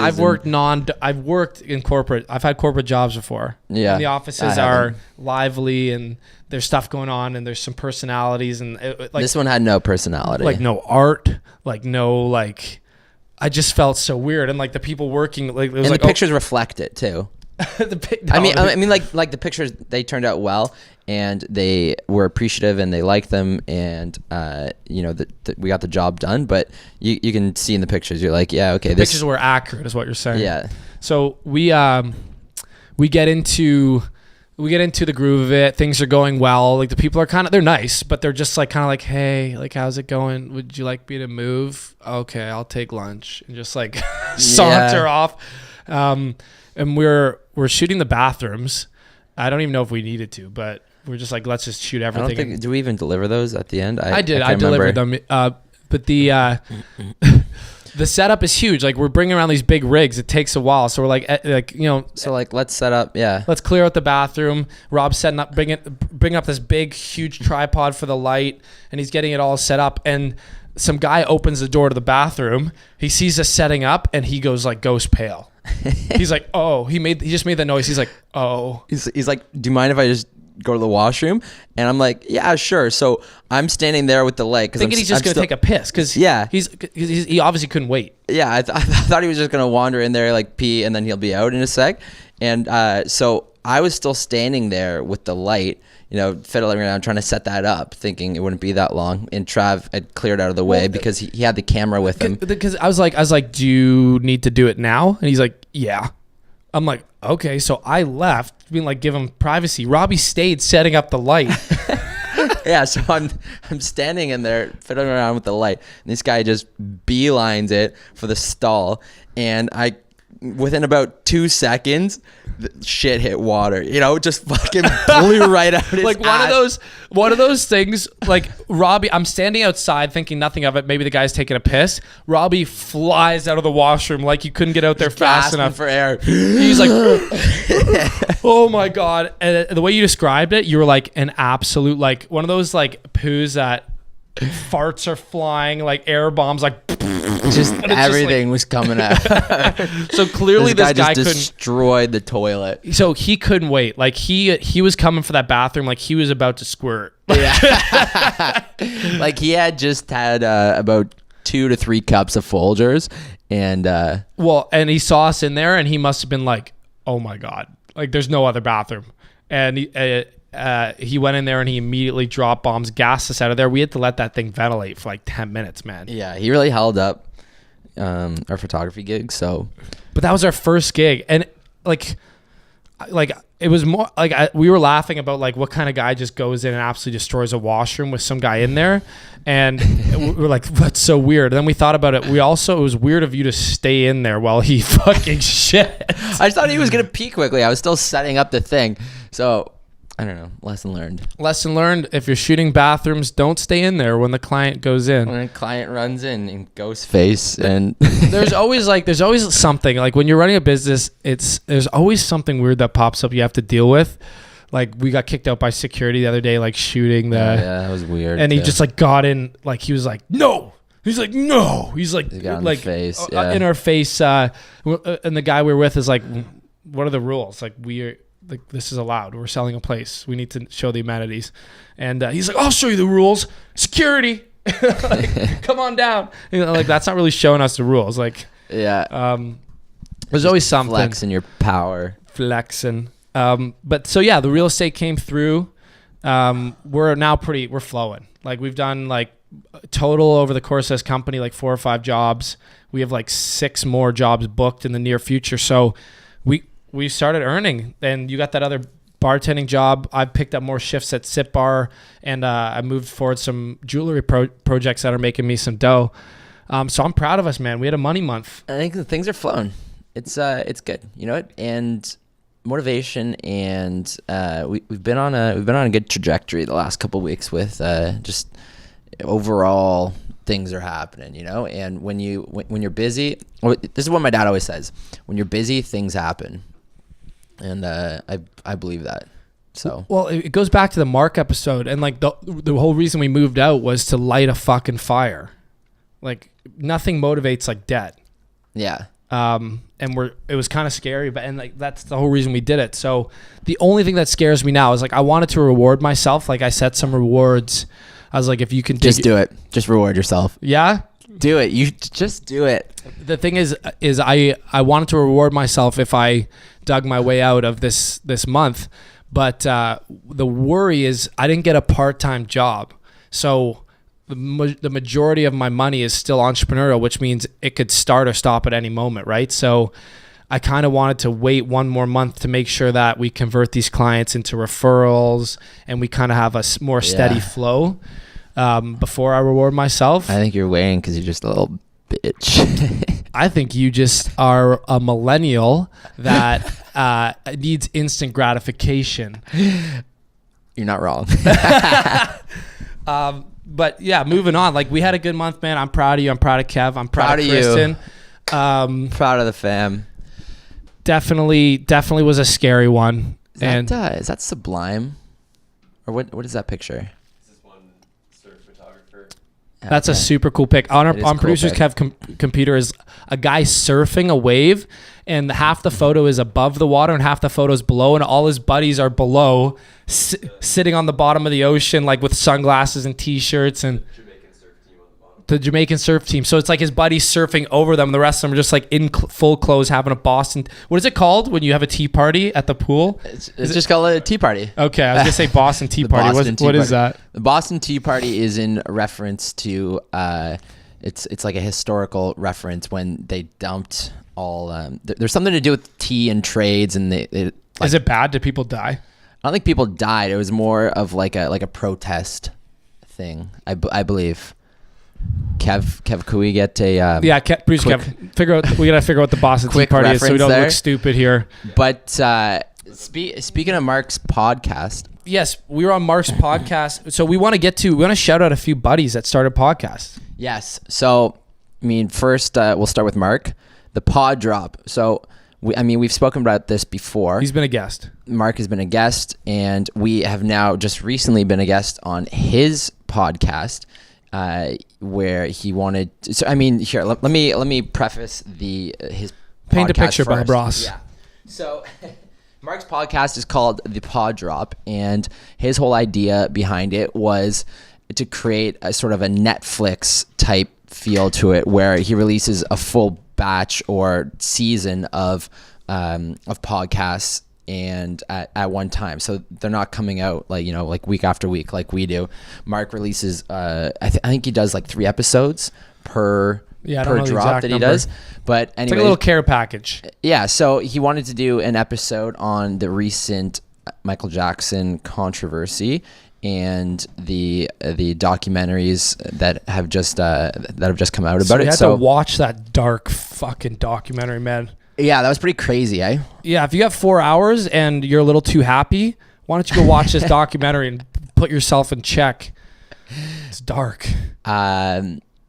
I've worked in corporate. I've had corporate jobs before. Yeah, And the I offices haven't. are lively and there's stuff going on and there's some personalities and like this one had no personality. like no art, like no like. I just felt so weird and like the people working like it was and like the pictures reflect it too. I mean, like the pictures, they turned out well, and they were appreciative, and they liked them, and we got the job done. But you can see in the pictures, you're like, yeah, okay, this pictures were accurate, is what you're saying. yeah, So we get into the groove of it. Things are going well. Like the people are they're nice, but they're just like kind of like, hey, like how's it going? Would you like me to move? Okay, I'll take lunch, and just like saunter off. And we're shooting the bathrooms. I don't even know if we needed to, but we're just like, let's just shoot I everything. don't think. Do we even deliver those at the end? I did. I can't delivered remember. them. But the the setup is huge. Like we're bringing around these big rigs. It takes a while. So we're like So like, let's set up. Yeah. let's clear out the bathroom. Rob's setting up, bringing up this big, huge tripod for the light, and he's getting it all set up. And some guy opens the door to the bathroom. He sees us setting up, and he goes like ghost pale. He's like, oh, he just made that noise. He's like, oh. He's like, do you mind if I just go to the washroom? And I'm like, yeah, sure. So I'm standing there with the light because Thinking he's just gonna take a piss because he obviously couldn't wait. Yeah, I thought he was just gonna wander in there, like pee, and then he'll be out in a sec. And so I was still standing there with the light, fiddling around trying to set that up, thinking it wouldn't be that long. And Trav had cleared out of the way because he had the camera with him. Because I was like, do you need to do it now? And he's like, yeah. I'm like, okay. So I left, being like, give him privacy. Robbie stayed setting up the light. Yeah, so I'm standing in there fiddling around with the light, and this guy just beelines it for the stall, and I within about 2 seconds, the shit hit water. You know, just fucking blew right out his Like ass. one of those things, like Robbie, I'm standing outside thinking nothing of it. Maybe the guy's taking a piss. Robbie flies out of the washroom like he couldn't get out there fast Gasping enough. for air. He's like, oh my God. And the way you described it, you were like an absolute, like one of those like poos that farts are flying, like air bombs, like Just And it's just everything was coming out. so clearly this guy just couldn't. destroyed the toilet. So he couldn't wait. Like he was coming for that bathroom, like he was about to squirt. Yeah. Like he had just had about 2 to 3 cups of Folgers, and Well, and he saw us in there, and he must have been like, "Oh my God!" Like there's no other bathroom. And he went in there and he immediately dropped bombs, gassed us out of there. We had to let that thing ventilate for like 10 minutes, man. yeah, he really held up our photography gig. So But that was our first gig, and like it was more like we were laughing about like what kind of guy just goes in and absolutely destroys a washroom with some guy in there, and we were like, that's so weird. And then we thought about it. It was weird of you to stay in there while he fucking shit. I just thought he was gonna pee quickly. I was still setting up the thing. So I don't know. Lesson learned. Lesson learned: if you're shooting bathrooms, don't stay in there when the client goes in. When a client runs in ghost face, and there's always something like when you're running a business, there's always something weird that pops up you have to deal with. Like we got kicked out by security the other day, like shooting the yeah, that was weird. and he too. just like got in, like he was like no, he's like no, he's like He got in like the face, yeah. in our face, and the guy we were with is like, what are the rules? Like like this is allowed. We're selling a place. We need to show the amenities. And he's like, I'll show you the rules. Security. Like, come on down. You know, like that's not really showing us the rules. Like yeah, there's always something flexing your power. flexing. But so yeah, the real estate came through. We're now we're flowing. Like we've done like total over the course of this company, like 4 or 5 jobs. We have like 6 more jobs booked in the near future. So we started earning, and you got that other bartending job. I picked up more shifts at Sip Bar, and I moved forward some jewelry projects that are making me some dough. So I'm proud of us, man. We had a money month. I think the things are flowing. It's good, you know, and motivation, and we've been on a good trajectory the last couple of weeks with just overall things are happening, you know. And when you're busy, this is what my dad always says: when you're busy, things happen. And I believe that. So well, it goes back to the Mark episode, and like the whole reason we moved out was to light a fucking fire. Like nothing motivates like debt. yeah, And it was kind of scary, but and like that's the whole reason we did it. So the only thing that scares me now is like I wanted to reward myself. Like I set some rewards. I was like, if you can just do it. Just reward yourself. Yeah. Do it. You just do it. The thing is I wanted to reward myself if I dug my way out of this month, but the worry is I didn't get a part-time job, so the majority of my money is still entrepreneurial, which means it could start or stop at any moment, right? So I kind of wanted to wait 1 more month to make sure that we convert these clients into referrals and we kind of have a more steady flow before I reward myself. I think you're waiting because you're just a little bitch. I think you just are a millennial that needs instant gratification. You're not wrong. But yeah, moving on. Like we had a good month, man. I'm proud of you. I'm proud of Kev. I'm proud of you. Kristen. Proud of the fam. Definitely was a scary one. Is that Sublime? Or what is that picture? That's a super cool pic. On It is on cool producer's pic. Kev computer is a guy surfing a wave, and half the photo is above the water and half the photo is below, and all his buddies are below, sitting on the bottom of the ocean, like with sunglasses and t-shirts, and the Jamaican surf team. So it's like his buddies surfing over them. The rest of them are just like in full clothes having a Boston. What is it called when you have a tea party at the pool? It's just called a tea party. Okay, I was gonna say Boston Tea The Party. Boston Tea What is Party. that? The Boston Tea Party is in reference to it's like a historical reference when they dumped all. There's something to do with tea and trades, and Is it bad? Did people die? I don't think people died. It was more of like a protest thing. I believe. Kev, could we get a Yeah, Bruce, quick- Kev, we gotta figure out what the Boston Tea Quick Party is, so we reference don't there. look stupid here. But speaking of Mark's podcast, Yes, we were on Mark's podcast, so we want to shout out a few buddies that started podcasts. yes. So, I mean, first we'll start with Mark, the Pod Drop. So, we've spoken about this before. He's been a guest. Mark has been a guest, and we have now just recently been a guest on his podcast, where he wanted. So, I mean, here let me preface his Paint a podcast picture, Bob first. Ross. Yeah. So, Mark's podcast is called The Pod Drop, and his whole idea behind it was to create a sort of a Netflix type feel to it, where he releases a full batch or season of podcasts and at one time. So they're not coming out like week after week like we do. Mark releases I think he does like 3 episodes per Yeah, I don't know the drop exact that he number. does. But It's anyway, like a little care package. yeah, so he wanted to do an episode on the recent Michael Jackson controversy and the documentaries that have just come out So about you it. had to watch that dark fucking documentary, man. Yeah, that was pretty crazy, eh? Yeah, if you have 4 hours and you're a little too happy, why don't you go watch this documentary and put yourself in check? It's dark.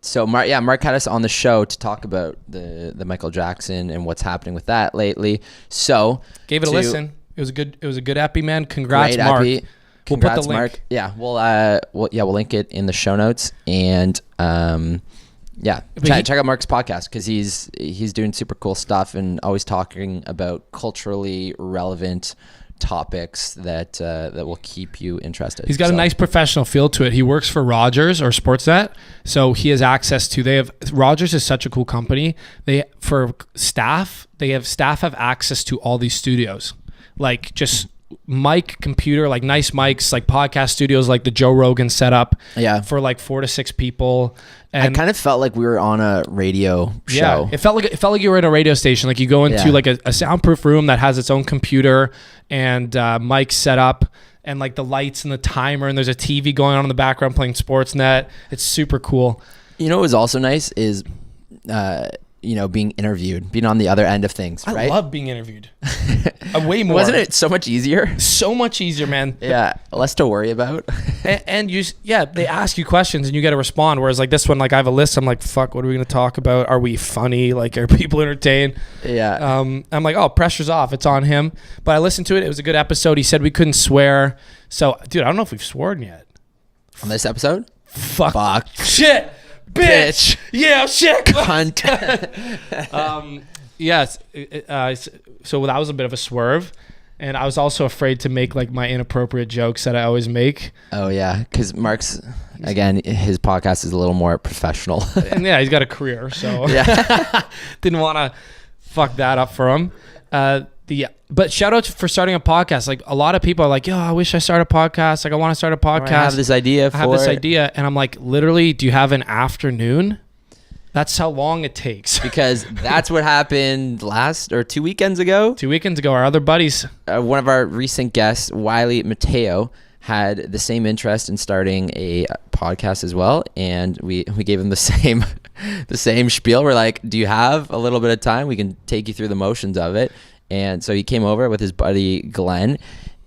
So Mark had us on the show to talk about the Michael Jackson and what's happening with that lately. So Gave it a to- listen. It was a good epi, man. Congrats, Great Mark. epi. We'll put the Congrats, link. Mark. Yeah, we'll link it in the show notes, and check out Mark's podcast because he's doing super cool stuff and always talking about culturally relevant topics that will keep you interested. He's got a nice professional feel to it. He works for Rogers or Sportsnet, so he has access to. Rogers is such a cool company. Staff have access to all these studios, like just mic, computer, like nice mics, like podcast studios, like the Joe Rogan setup. Yeah. For like 4 to 6 people. I And kind of felt like we were on a radio show. yeah, it felt like you were in a radio station. Like you go into Yeah. like a soundproof room that has its own computer and mics set up, and like the lights and the timer, and there's a TV going on in the background playing Sportsnet. It's super cool. You know what was also nice is, being interviewed, being on the other end of things, right? I love being interviewed. Way more. Wasn't it so much easier? so much easier, man? Yeah, less to worry about. And they ask you questions and you got to respond. Whereas like this one, like I have a list. I'm like, fuck, what are we gonna talk about? Are we funny? Like, are people entertained? Yeah. I'm like, oh, pressure's off. It's on him. But I listened to it. It was a good episode. He said we couldn't swear. So, dude, I don't know if we've sworn yet. On this episode? Fuck. Shit. Bitch. Yeah, shit. Cunt. Yes. So that was a bit of a swerve. And I was also afraid to make like my inappropriate jokes that I always make. Oh, yeah. Because Mark's, again, his podcast is a little more professional. And yeah, he's got a career. So Yeah. didn't want to fuck that up for him. But shout out for starting a podcast. Like a lot of people are like, yo, I wish I started a podcast. Like I want to start a podcast. I have this idea for I have this idea. And I'm like, literally, do you have an afternoon? That's how long it takes. Because that's what happened 2 weekends ago. 2 weekends ago, our other buddies. One of our recent guests, Wiley Mateo, had the same interest in starting a podcast as well, and we gave him the same spiel. We're like, do you have a little bit of time? We can take you through the motions of it. And so he came over with his buddy Glenn,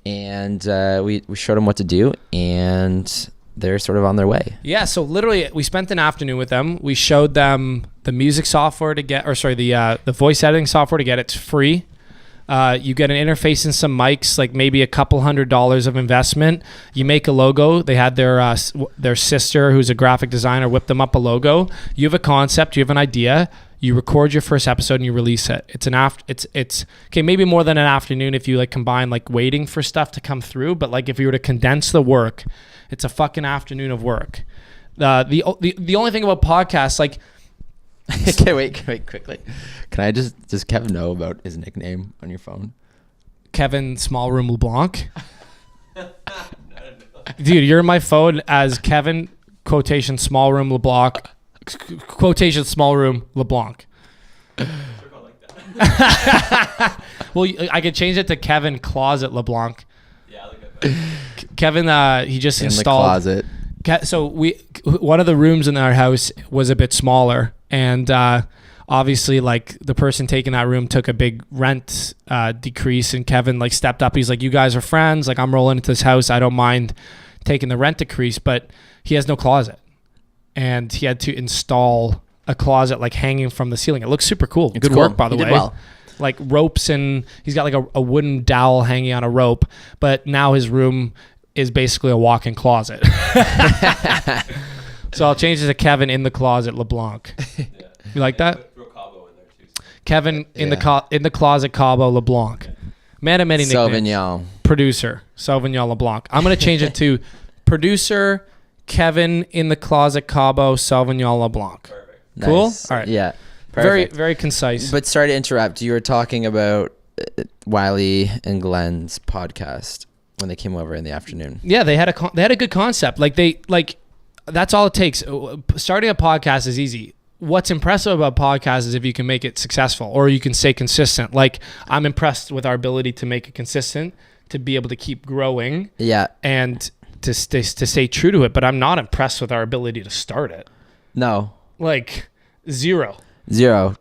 and we showed him what to do, and they're sort of on their way. Yeah, so literally we spent an afternoon with them. We showed them the music software the voice editing software to get it. It's free. You get an interface and some mics, like maybe $200 of investment. You make a logo. They had their sister, who's a graphic designer, whip them up a logo. You have a concept. You have an idea. You record your first episode and you release it. It's okay, maybe more than an afternoon if you like combine like waiting for stuff to come through. But like if you were to condense the work, it's a fucking afternoon of work. The only thing about podcasts, like. Okay, wait, quickly. Can I does Kevin know about his nickname on your phone? Kevin Smallroom LeBlanc. Dude, you're in my phone as Kevin quotation Smallroom LeBlanc quotation Smallroom LeBlanc. Well, I could change it to Kevin Closet LeBlanc. Yeah, look at that. Kevin, he just In the installed. closet. So one of the rooms in our house was a bit smaller, and obviously like the person taking that room took a big rent decrease, and Kevin like stepped up. He's like, you guys are friends, like I'm rolling into this house, I don't mind taking the rent decrease, but he has no closet, and he had to install a closet like hanging from the ceiling. It looks super cool. It's Good cool. work, by the He way. did well. Like ropes, and he's got like a wooden dowel hanging on a rope, but now his room is basically a walk-in closet. So I'll change it to Kevin in the closet LeBlanc. You like that? Throw Cabo in there too. Kevin in Yeah. the closet Cabo LeBlanc. Man of many nicknames. Sauvignon. Producer Sauvignon LeBlanc. I'm gonna change it to producer Kevin in the closet Cabo Sauvignon LeBlanc. Perfect. Cool? Nice. All right. Yeah. Very Perfect. very concise. But sorry to interrupt. You were talking about Wiley and Glenn's podcast when they came over in the afternoon. Yeah, they had a good concept. That's all it takes. Starting a podcast is easy. What's impressive about podcasts is if you can make it successful or you can stay consistent. Like I'm impressed with our ability to make it consistent, to be able to keep growing Yeah. and to stay true to it. But I'm not impressed with our ability to start it. No. Like 0. Zero.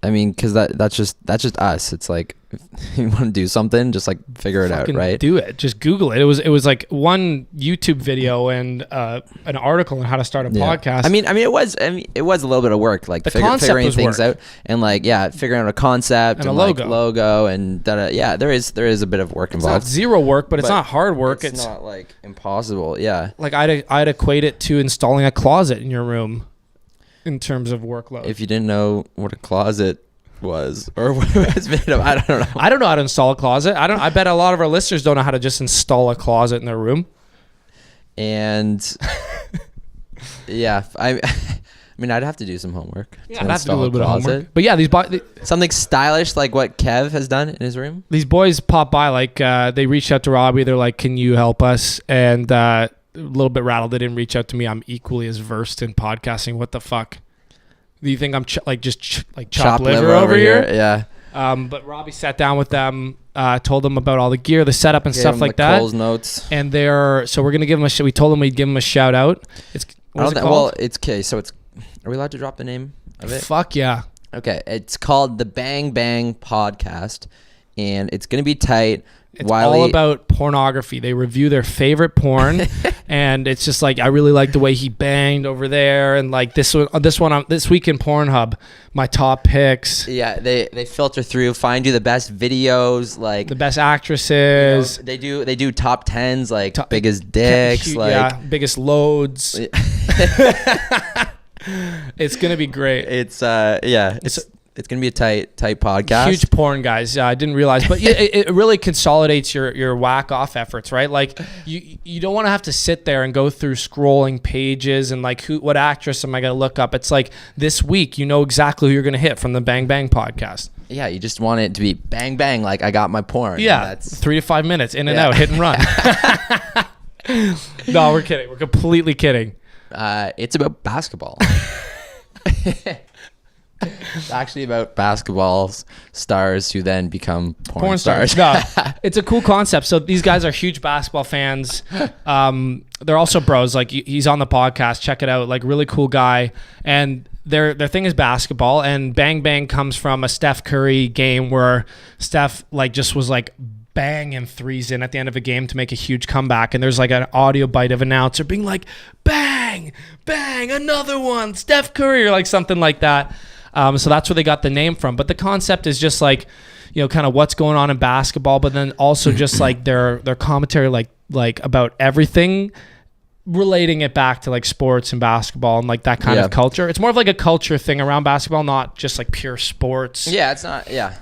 I mean, because that's just us. It's like if you want to do something, just like figure it out, Fucking right? do it. Just Google it. It was like one YouTube video and an article on how to start a Yeah. podcast. I mean, it was a little bit of work, like The concept figuring was things work. out, and like figuring out a concept And a like logo. logo and yeah, there is a bit of work it's not involved. zero work, but it's But not hard work. It's not like impossible. Yeah. Like I'd equate it to installing a closet in your room in terms of workload. If you didn't know what a closet was or what it was made of, I don't know. I don't know how to install a closet. I bet a lot of our listeners don't know how to just install a closet in their room. And yeah, I mean, I'd have to do some homework. Yeah, I'd have to do a little bit of closet. homework. But yeah, Something stylish like what Kev has done in his room. these boys pop by, like they reached out to Robbie. They're like, "Can you help us?" And a little bit rattled they didn't reach out to me. I'm equally as versed in podcasting. What the fuck? Do you think I'm chop liver over here? Yeah. But Robbie sat down with them, told them about all the gear, the setup, and Gave stuff him like the that. Coles notes. And so we're gonna give them we told them we'd give them a shout out. What is it Well, called? it's okay. So are we allowed to drop the name of it? Fuck yeah. Okay, it's called the Bang Bang Podcast, and it's gonna be tight. It's all about pornography. They review their favorite porn, and it's just like I really like the way he banged over there, and like this week in Pornhub, my top picks, Yeah, they filter through, find you the best videos, like the best you know, actresses, they do top 10s, like Top- biggest dicks, huge- like yeah, biggest loads. It's gonna be great. it's it's gonna be a tight podcast. Huge porn guys. I didn't realize, but yeah, it really consolidates your whack off efforts, right? Like you don't want to have to sit there and go through scrolling pages and like what actress am I gonna look up? It's like this week you know exactly who you're gonna hit from the Bang Bang podcast. Yeah, you just want it to be bang bang, like I got my porn. Yeah, That's 3 to 5 minutes in and Yeah. out, hit and run. No, we're kidding. We're completely kidding. it's about basketball. It's actually about basketball stars who then become porn stars. No, it's a cool concept. So these guys are huge basketball fans. They're also bros. Like he's on the podcast. Check it out. Like really cool guy. And their thing is basketball. And Bang Bang comes from a Steph Curry game where Steph like just was like banging threes in at the end of a game to make a huge comeback. And there's like an audio bite of announcer being like, bang, bang, another one, Steph Curry, or like something like that. So that's where they got the name from. But the concept is just like, you know, kind of what's going on in basketball, but then also just like their commentary, like about everything, relating it back to like sports and basketball and like that kind of culture. It's more of like a culture thing around basketball, not just like pure sports. Yeah, it's not. Yeah,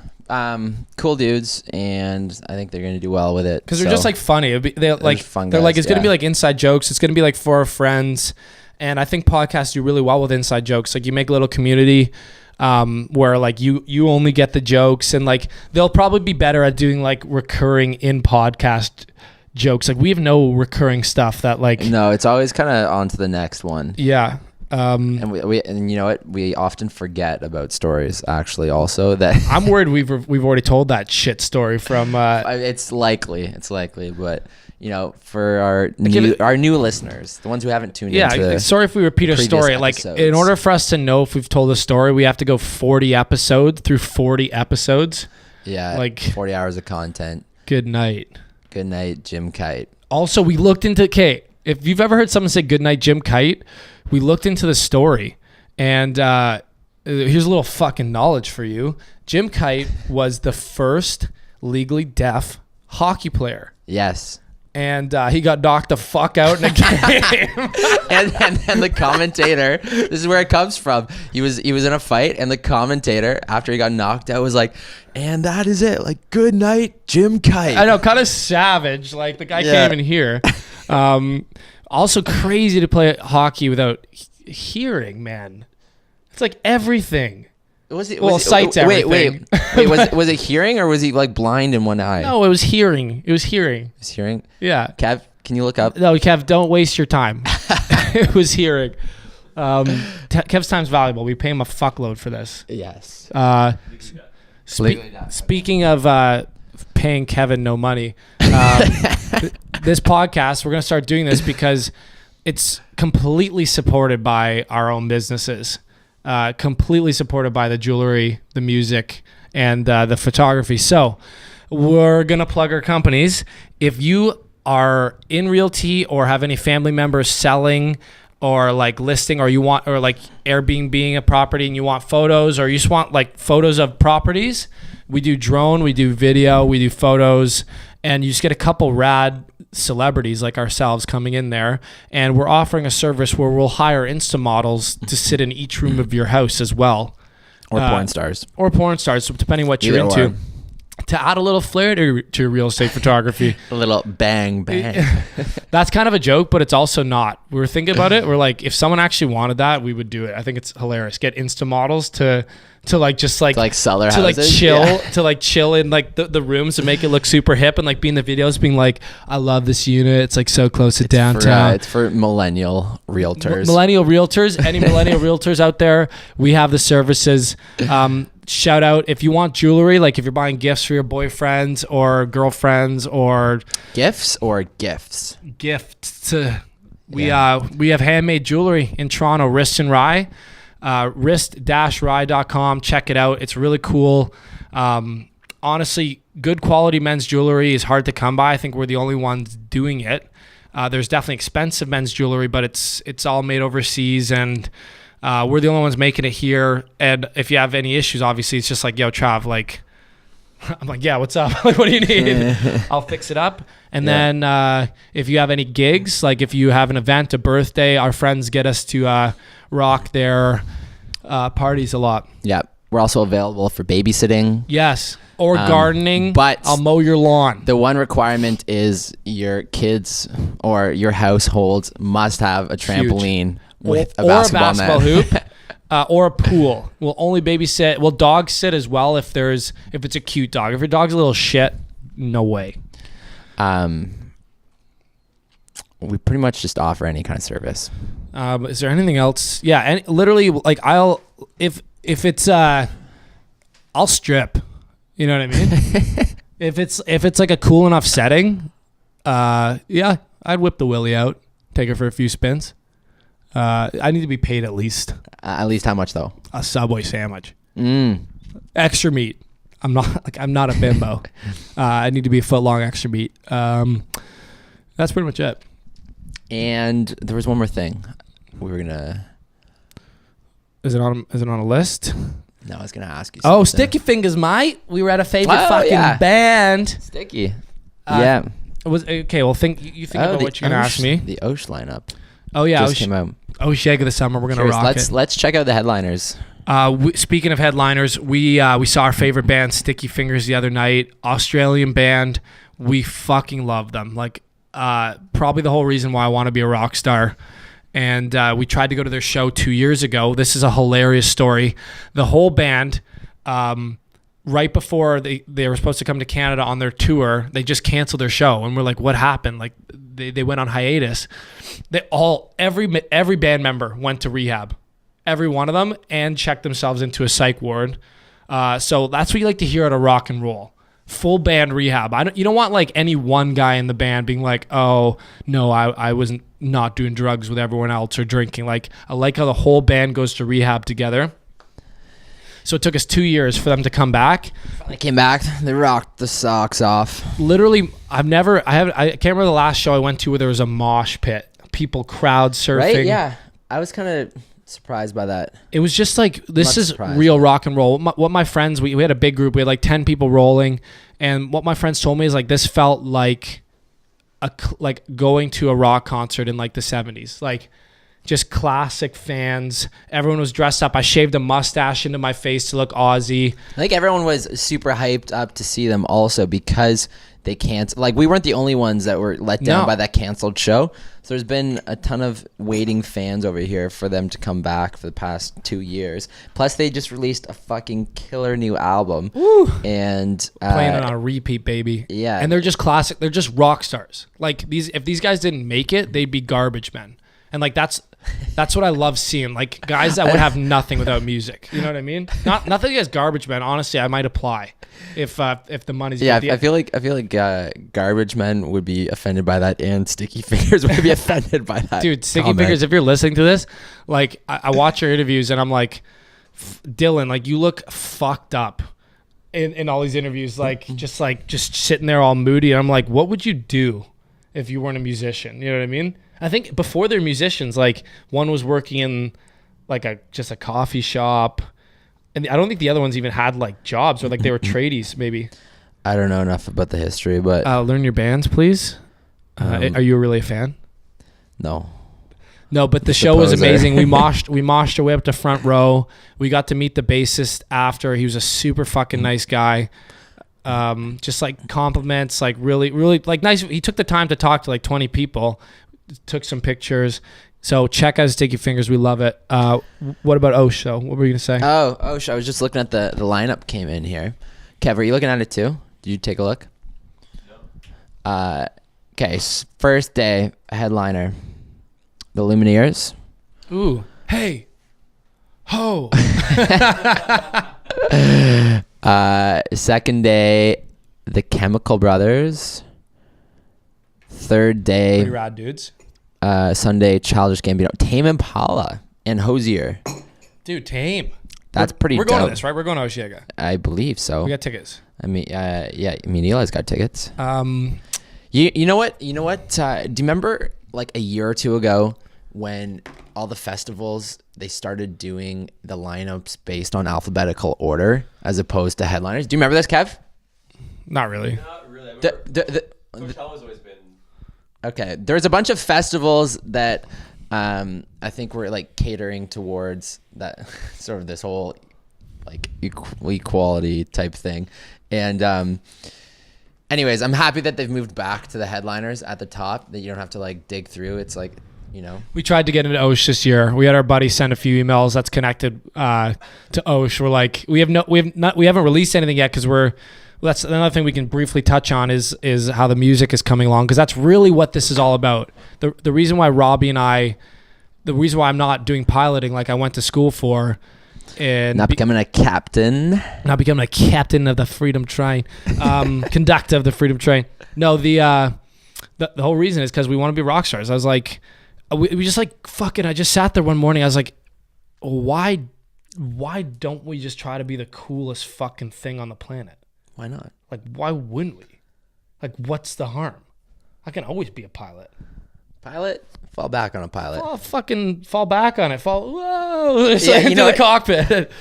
cool dudes, and I think they're gonna do well with it Because they're just like funny. They're like fun they're like guys, it's gonna yeah. be like inside jokes. It's gonna be like for our friends, and I think podcasts do really well with inside jokes. Like you make a little community. Where like you only get the jokes, and like they'll probably be better at doing like recurring in podcast jokes. Like we have no recurring stuff that like No, it's always kind of on to the next one. yeah. And we and you know what? We often forget about stories. Actually, also that I'm worried we've already told that shit story from. it's likely, but you know, for our new listeners, the ones who haven't tuned Yeah, into. sorry if we repeat a previous story. Like, episodes. in order for us to know if we've told a story, we have to go 40 episodes through 40 episodes. Yeah, like 40 hours of content. Good night. Good night, Jim Kite. Also, we looked into if you've ever heard someone say "Good night, Jim Kite," we looked into the story, and here's a little fucking knowledge for you. Jim Kite was the first legally deaf hockey player. Yes. And he got knocked the fuck out in a game. and the commentator, this is where it comes from. He was in a fight, and the commentator, after he got knocked out, was like, "And that is it. Like, good night, Jim Kite." I know, kind of savage. Like, the guy Yeah. can't even hear. Also crazy to play hockey without hearing, man. It's like everything. Sight's everything. Wait. Was it hearing, or was he like blind in one eye? No, it was hearing. It was hearing. It's hearing. Yeah. Kev, can you look up? No, Kev, don't waste your time. It was hearing. Kev's time's valuable. We pay him a fuckload for this. Yes. Speaking of paying Kevin no money, this podcast, we're going to start doing this because it's completely supported by our own businesses, completely supported by the jewelry, the music, and the photography. So we're going to plug our companies. If you are in realty or have any family members selling or like listing, or you want, or like Airbnb being a property and you want photos, or you just want like photos of properties, we do drone, we do video, we do photos, and you just get a couple rad celebrities like ourselves coming in there, and we're offering a service where we'll hire Insta models to sit in each room of your house as well. Or porn stars. Or porn stars, depending what you're Either into. or. To add a little flair to real estate photography. A little bang bang. That's kind of a joke, but it's also not. We were thinking about it. We're like, if someone actually wanted that, we would do it. I think it's hilarious. Get Insta models to like just like To like sell their to like houses? chill Yeah. to like chill in like the rooms and make it look super hip, and like be in the videos being like, I love this unit. It's like so close to downtown. It's for millennial realtors. Millennial realtors, any millennial realtors out there, we have the services. Shout out if you want jewelry, like if you're buying gifts for your boyfriends or girlfriends or Gifts or gifts? gifts to we have handmade jewelry in Toronto, Wrist and Rye, wrist-rye.com. Check it out. It's really cool. Honestly, good quality men's jewelry is hard to come by. I think we're the only ones doing it. There's definitely expensive men's jewelry, but it's all made overseas, and we're the only ones making it here. And if you have any issues, obviously it's just like, yo, Trav, like, I'm like, yeah, what's up? Like, what do you need? I'll fix it up. And then if you have any gigs, like if you have an event, a birthday, our friends get us to rock their parties a lot. Yeah. We're also available for babysitting. Yes. Or gardening, but I'll mow your lawn. The one requirement is your kids or your household must have a trampoline with a basketball net. hoop. Or a pool. We'll only babysit. We'll dog sit as well if it's a cute dog. If your dog's a little shit, no way. We pretty much just offer any kind of service. Is there anything else? Yeah, and literally, like if it's I'll strip. You know what I mean? if it's like a cool enough setting, yeah, I'd whip the willy out, take her for a few spins. I need to be paid at least. At least how much though? A Subway sandwich. Extra meat. I'm not a bimbo. I need to be a foot long extra meat. That's pretty much it. And there was one more thing. We were gonna. Is it on a list? No, I was gonna ask you. Oh, something. Sticky Fingers, mate. We were at a favorite Oh, fucking yeah. band. Sticky. Yeah. It was okay. Well, you think about what you're gonna ask me. The Osh lineup Oh yeah, just came out. Shag of the summer. We're gonna Curious, rock it. let's check out the headliners. Speaking of headliners, we saw our favorite band, Sticky Fingers, the other night. Australian band. We fucking love them. Like, probably the whole reason why I want to be a rock star. And we tried to go to their show 2 years ago. This is a hilarious story. The whole band, right before they were supposed to come to Canada on their tour, they just canceled their show. And we're like, what happened? Like, they went on hiatus. Every band member went to rehab, every one of them, and checked themselves into a psych ward. So that's what you like to hear at a rock and roll. Full band rehab. You don't want like any one guy in the band being like, oh no, I wasn't not doing drugs with everyone else or drinking. Like I like how the whole band goes to rehab together. So it took us 2 years for them to come back. They came back. They rocked the socks off. Literally, I can't remember the last show I went to where there was a mosh pit, people crowd surfing. Right? Yeah. I was kind of surprised by that. It was just like, this Not is surprised. real rock and roll. What my friends, we had a big group. We had like 10 people rolling. And what my friends told me is like, this felt like like going to a rock concert in like the 70s. Like just classic fans. Everyone was dressed up. I shaved a mustache into my face to look Aussie. I think everyone was super hyped up to see them also because they canceled. Like, we weren't the only ones that were let down No. by that canceled show. So there's been a ton of waiting fans over here for them to come back for the past 2 years. Plus, they just released a fucking killer new album. Woo. And Playing it on a repeat, baby. yeah. And they're just classic. They're just rock stars. Like if these guys didn't make it, they'd be garbage men. And like that's what I love seeing. Like guys that would have nothing without music. You know what I mean? Not that he has garbage men. Honestly, I might apply if the money's yeah, good. I feel like Garbage Men would be offended by that, and Sticky Fingers would be offended by that. Dude, Sticky comment. Fingers, if you're listening to this, like I watch your interviews and I'm like, Dylan, like you look fucked up in all these interviews, like just sitting there all moody. And I'm like, what would you do if you weren't a musician? You know what I mean? I think before they're musicians, like one was working in like just a coffee shop, and I don't think the other ones even had like jobs, or like they were tradies maybe. I don't know enough about the history, but Learn your bands, please. Are you really a fan? no. No, but the Just a show was poser. amazing. We moshed our way up to front row. We got to meet the bassist after. He was a super fucking nice guy. Just like compliments, like really, really like nice. He took the time to talk to like 20 people, took some pictures. So check out Sticky Fingers. We love it. What about Osh though? What were you gonna say? Oh, I was just looking at the lineup came in here. Kev, are you looking at it too? Did you take a look? No. Okay, first day, headliner, the Lumineers. Ooh, hey, ho. Second day, the Chemical Brothers. Third Pretty day, rad dudes. Sunday, Childish Gambino, Tame Impala, and Hosier. Dude, tame. That's pretty We're going to dope. this, right? We're going to Oshiega. I believe so. We got tickets. I mean, yeah. I mean, Eli's got tickets. You know what? Do you remember like a year or two ago when all the festivals they started doing the lineups based on alphabetical order as opposed to headliners? Do you remember this, Kev? Not really. Not really. I Coachella's always been. Okay, there's a bunch of festivals that I think were like catering towards that sort of this whole like equality type thing, and anyways, I'm happy that they've moved back to the headliners at the top, that you don't have to like dig through. It's like, you know. We tried to get into Osh this year. We had our buddy send a few emails that's connected to Osh. We're like, we haven't released anything yet because that's another thing we can briefly touch on is how the music is coming along, because that's really what this is all about. The reason why Robbie and the reason why I'm not doing piloting like I went to school for, and Not becoming a captain. not becoming a captain of the Freedom Train, conductor of the Freedom Train. No, the whole reason is because we want to be rock stars. I was like, we just like fucking. I just sat there one morning. I was like, why don't we just try to be the coolest fucking thing on the planet? Why not? Like, why wouldn't we? Like, what's the harm? I can always be a pilot. Pilot? Fall back on a pilot. I'll fucking fall back on it. Whoa! It's Yeah, like you into know the what? cockpit.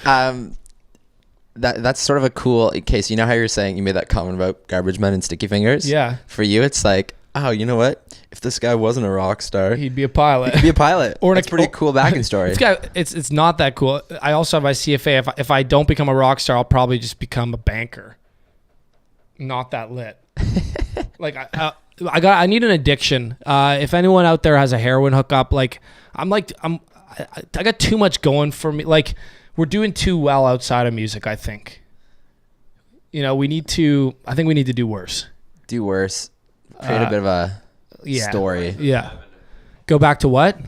That's sort of a cool case. You know how you were saying you made that comment about Garbage Men and Sticky Fingers? Yeah. For you, it's like, oh, you know what? If this guy wasn't a rock star, He'd be a pilot. he'd be a pilot. Or That's pretty cool backing story. It's not that cool. I also have my CFA. If I don't become a rock star, I'll probably just become a banker. Not that lit. Like I need an addiction. If anyone out there has a heroin hookup, like I got too much going for me. Like we're doing too well outside of music. I think. You know, I think we need to do worse. Do worse. Create a bit of a Yeah. story. Yeah. Go back to what?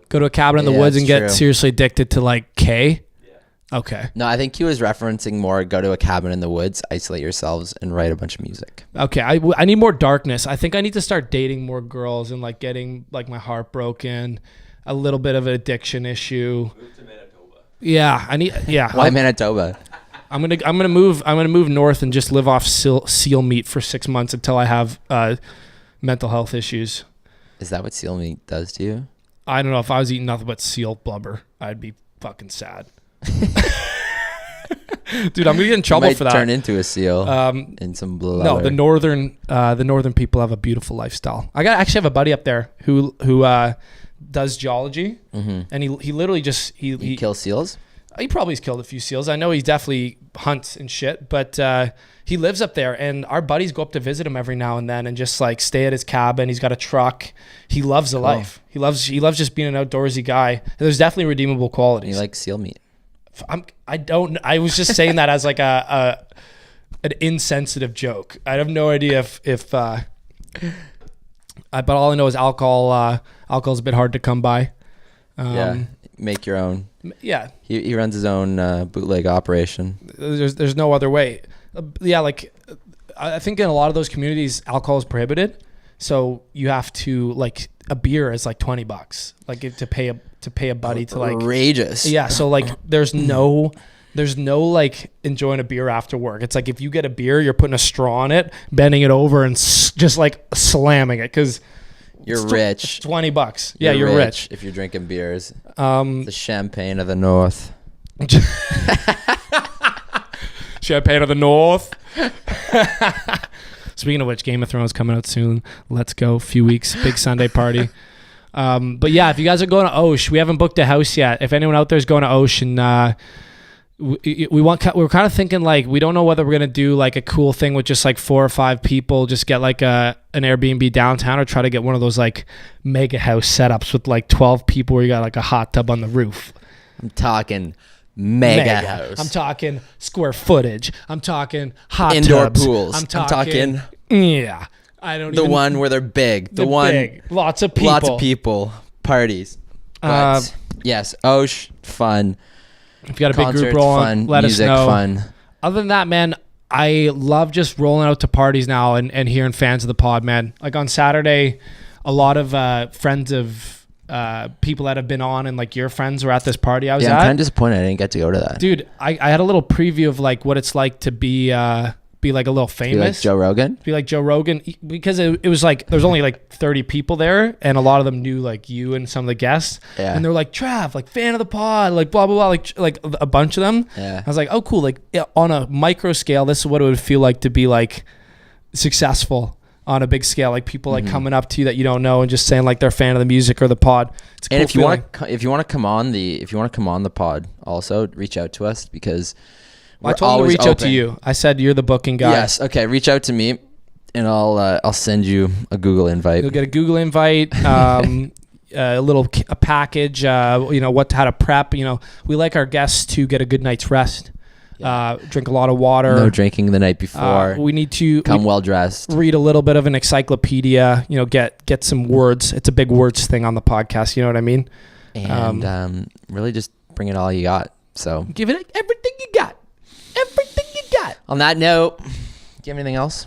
Go to a cabin in the Yeah, woods and it's get true. seriously addicted to like K. Okay. No, I think he was referencing more go to a cabin in the woods, isolate yourselves, and write a bunch of music. Okay. I need more darkness. I think I need to start dating more girls and like getting like my heart broken. A little bit of an addiction issue. Move to Manitoba. Yeah, I need. Yeah, Why Manitoba? I'm gonna move north and just live off seal meat for 6 months until I have mental health issues. Is that what seal meat does to you? I don't know, if I was eating nothing but seal blubber, I'd be fucking sad. Dude, I'm gonna get in trouble Might for that. turn into a seal in some blubber. No, the northern people have a beautiful lifestyle. I actually have a buddy up there who does geology, and he literally just he kills seals. he probably has killed a few seals. I know he definitely hunts and shit, but he lives up there, and our buddies go up to visit him every now and then and just like stay at his cabin. He's got a truck. He loves the life. He loves just being an outdoorsy guy. And there's definitely redeemable qualities. You like seal meat? I was just saying that as like an insensitive joke. I have no idea if but all I know is alcohol's a bit hard to come by. Yeah, make your own. Yeah. He runs his own bootleg operation. There's no other way. Yeah, like I think in a lot of those communities, alcohol is prohibited, so you have to like a beer is like $20, like to pay a buddy to like outrageous. Yeah, so like there's no like enjoying a beer after work. It's like if you get a beer, you're putting a straw in it, bending it over, and just like slamming it because You're rich. $20. Yeah, you're rich. if you're drinking beers. The champagne of the north. Champagne of the North. Speaking of which, Game of Thrones coming out soon. Let's go. A few weeks. Big Sunday party. But yeah, if you guys are going to Osh, we haven't booked a house yet. If anyone out there is going to Osh, and we're kind of thinking like we don't know whether we're gonna do like a cool thing with just like 4 or 5 people, just get like an Airbnb downtown, or try to get one of those like mega house setups with like 12 people where you got like a hot tub on the roof. I'm talking mega house. I'm talking square footage. I'm talking hot Indoor tubs. pools. I'm talking yeah. I don't the even, one where they're big. The the one big, lots of people. lots of people. Parties. But yes, Osh, fun. If you got a big Concerts, group rolling, fun. let Music, us know. fun. Other than that, man, I love just rolling out to parties now and hearing fans of the pod, man. Like on Saturday, a lot of friends of people that have been on and like your friends were at this party I was I'm at. kind of disappointed I didn't get to go to that. Dude, I had a little preview of like what it's like to be like a little Be like famous. Joe Rogan. Be like Joe Rogan, because it was like there's only like 30 people there, and a lot of them knew like you and some of the guests, Yeah. and they're like Trav, like fan of the pod, like blah blah blah, like a bunch of them. Yeah. I was like, oh cool, like on a micro scale, this is what it would feel like to be like successful on a big scale, like people like coming up to you that you don't know and just saying like they're a fan of the music or the pod. It's a cool And if you feeling. want to come on the pod, also reach out to us because I we're told them to always reach out to open. you. I said you're the booking guy. Yes. Okay. Reach out to me, and I'll send you a Google invite. You'll get a Google invite, a package, how to prep. We like our guests to get a good night's rest, drink a lot of water. No drinking the night before. We need to Come well dressed. read a little bit of an encyclopedia, get some words. It's a big words thing on the podcast. You know what I mean? And really just bring it all you got. So Give it everything you got. Everything you got. on that note, do you have anything else?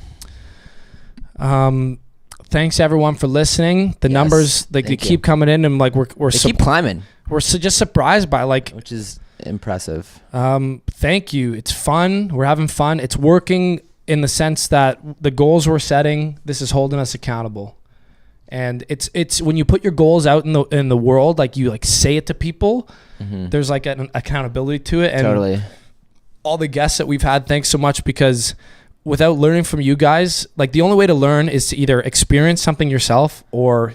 Thanks everyone for listening. The Yes, numbers they thank keep you. coming in, and like we're They keep climbing, just surprised by like which is impressive. thank you. It's fun. We're having fun. It's working in the sense that the goals we're setting, this is holding us accountable. And it's when you put your goals out in the world, like you like say it to people, there's like an accountability to it. And Totally. all the guests that we've had, thanks so much, because without learning from you guys, like the only way to learn is to either experience something yourself or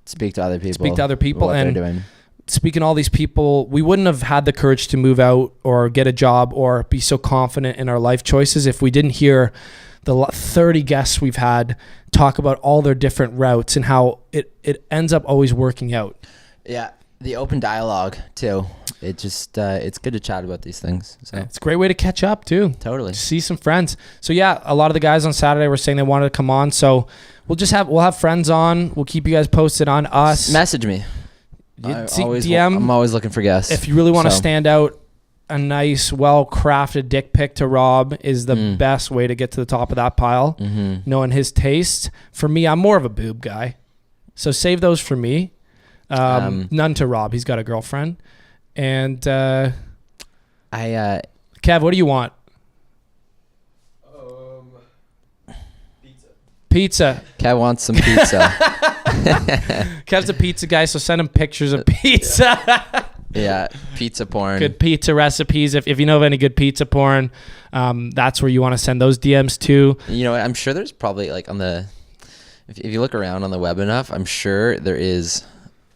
Speak to other people. Speak to other people, What and they're doing. speaking to all these people, we wouldn't have had the courage to move out or get a job or be so confident in our life choices if we didn't hear the 30 guests we've had talk about all their different routes and how it ends up always working out. Yeah. the open dialogue too. It just it's good to chat about these things. So It's a great way to catch up too. totally. See some friends. So yeah, a lot of the guys on Saturday were saying they wanted to come on. So we'll have friends on. We'll keep you guys posted on us. Message me. I'm always looking for guests. If you really want to So, stand out, a nice, well-crafted dick pic to Rob is the best way to get to the top of that pile. Knowing his taste. For me, I'm more of a boob guy. So save those for me. None to Rob. He's got a girlfriend. And Kev, what do you want? Pizza. Kev wants some pizza. Kev's a pizza guy, so send him pictures of pizza. Yeah, pizza porn. Good pizza recipes. If you know of any good pizza porn, that's where you want to send those DMs to. You know, I'm sure there's probably like on the, if you look around on the web enough, I'm sure there is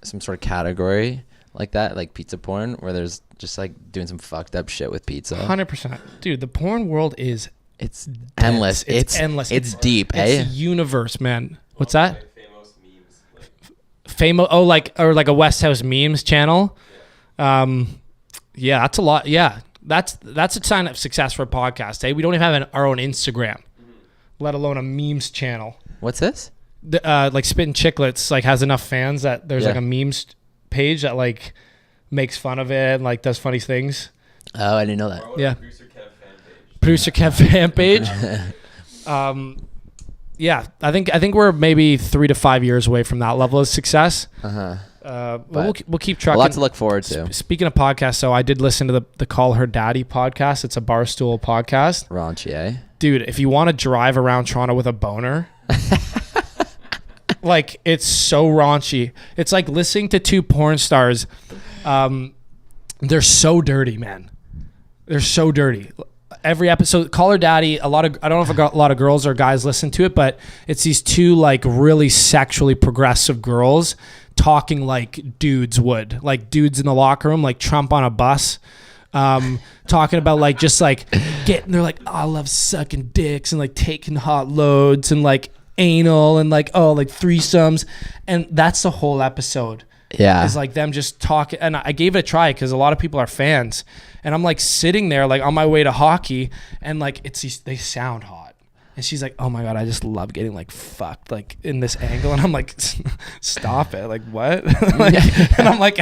some sort of category like that, like pizza porn, where there's just like doing some fucked up shit with pizza. 100%. Dude, the porn world is It's endless. It's endless. It's deep, it's eh? a universe, man. What's that? Famous. Oh, like a West House memes channel. Yeah, that's a lot. Yeah, that's a sign of success for a podcast. Eh? We don't even have our own Instagram, let alone a memes channel. What's this? Like Spittin' Chicklets like has enough fans that there's Yeah. like a memes page that like makes fun of it and like does funny things. Oh, I didn't know that. Yeah. Producer Kev fan page. Yeah, I think we're maybe 3 to 5 years away from that level of success. But we'll keep A trucking. lot to look forward to. Speaking of podcasts, so I did listen to the Call Her Daddy podcast. It's a Barstool podcast. Raunchy, eh? Dude, if you want to drive around Toronto with a boner, like it's so raunchy. It's like listening to two porn stars. They're so dirty, man. They're so dirty. Every episode, Call Her Daddy, I don't know if a lot of girls or guys listen to it, but it's these two like really sexually progressive girls talking like dudes would, like dudes in the locker room, like Trump on a bus, talking about like just like they're like, oh, I love sucking dicks and like taking hot loads and like anal and like, oh, like threesomes. And that's the whole episode. Yeah. Is like them just talking. And I gave it a try because a lot of people are fans. And I'm like sitting there like on my way to hockey and like they sound hot. And she's like, oh my God, I just love getting like fucked like in this angle. And I'm like, stop it. Like what? And I'm like,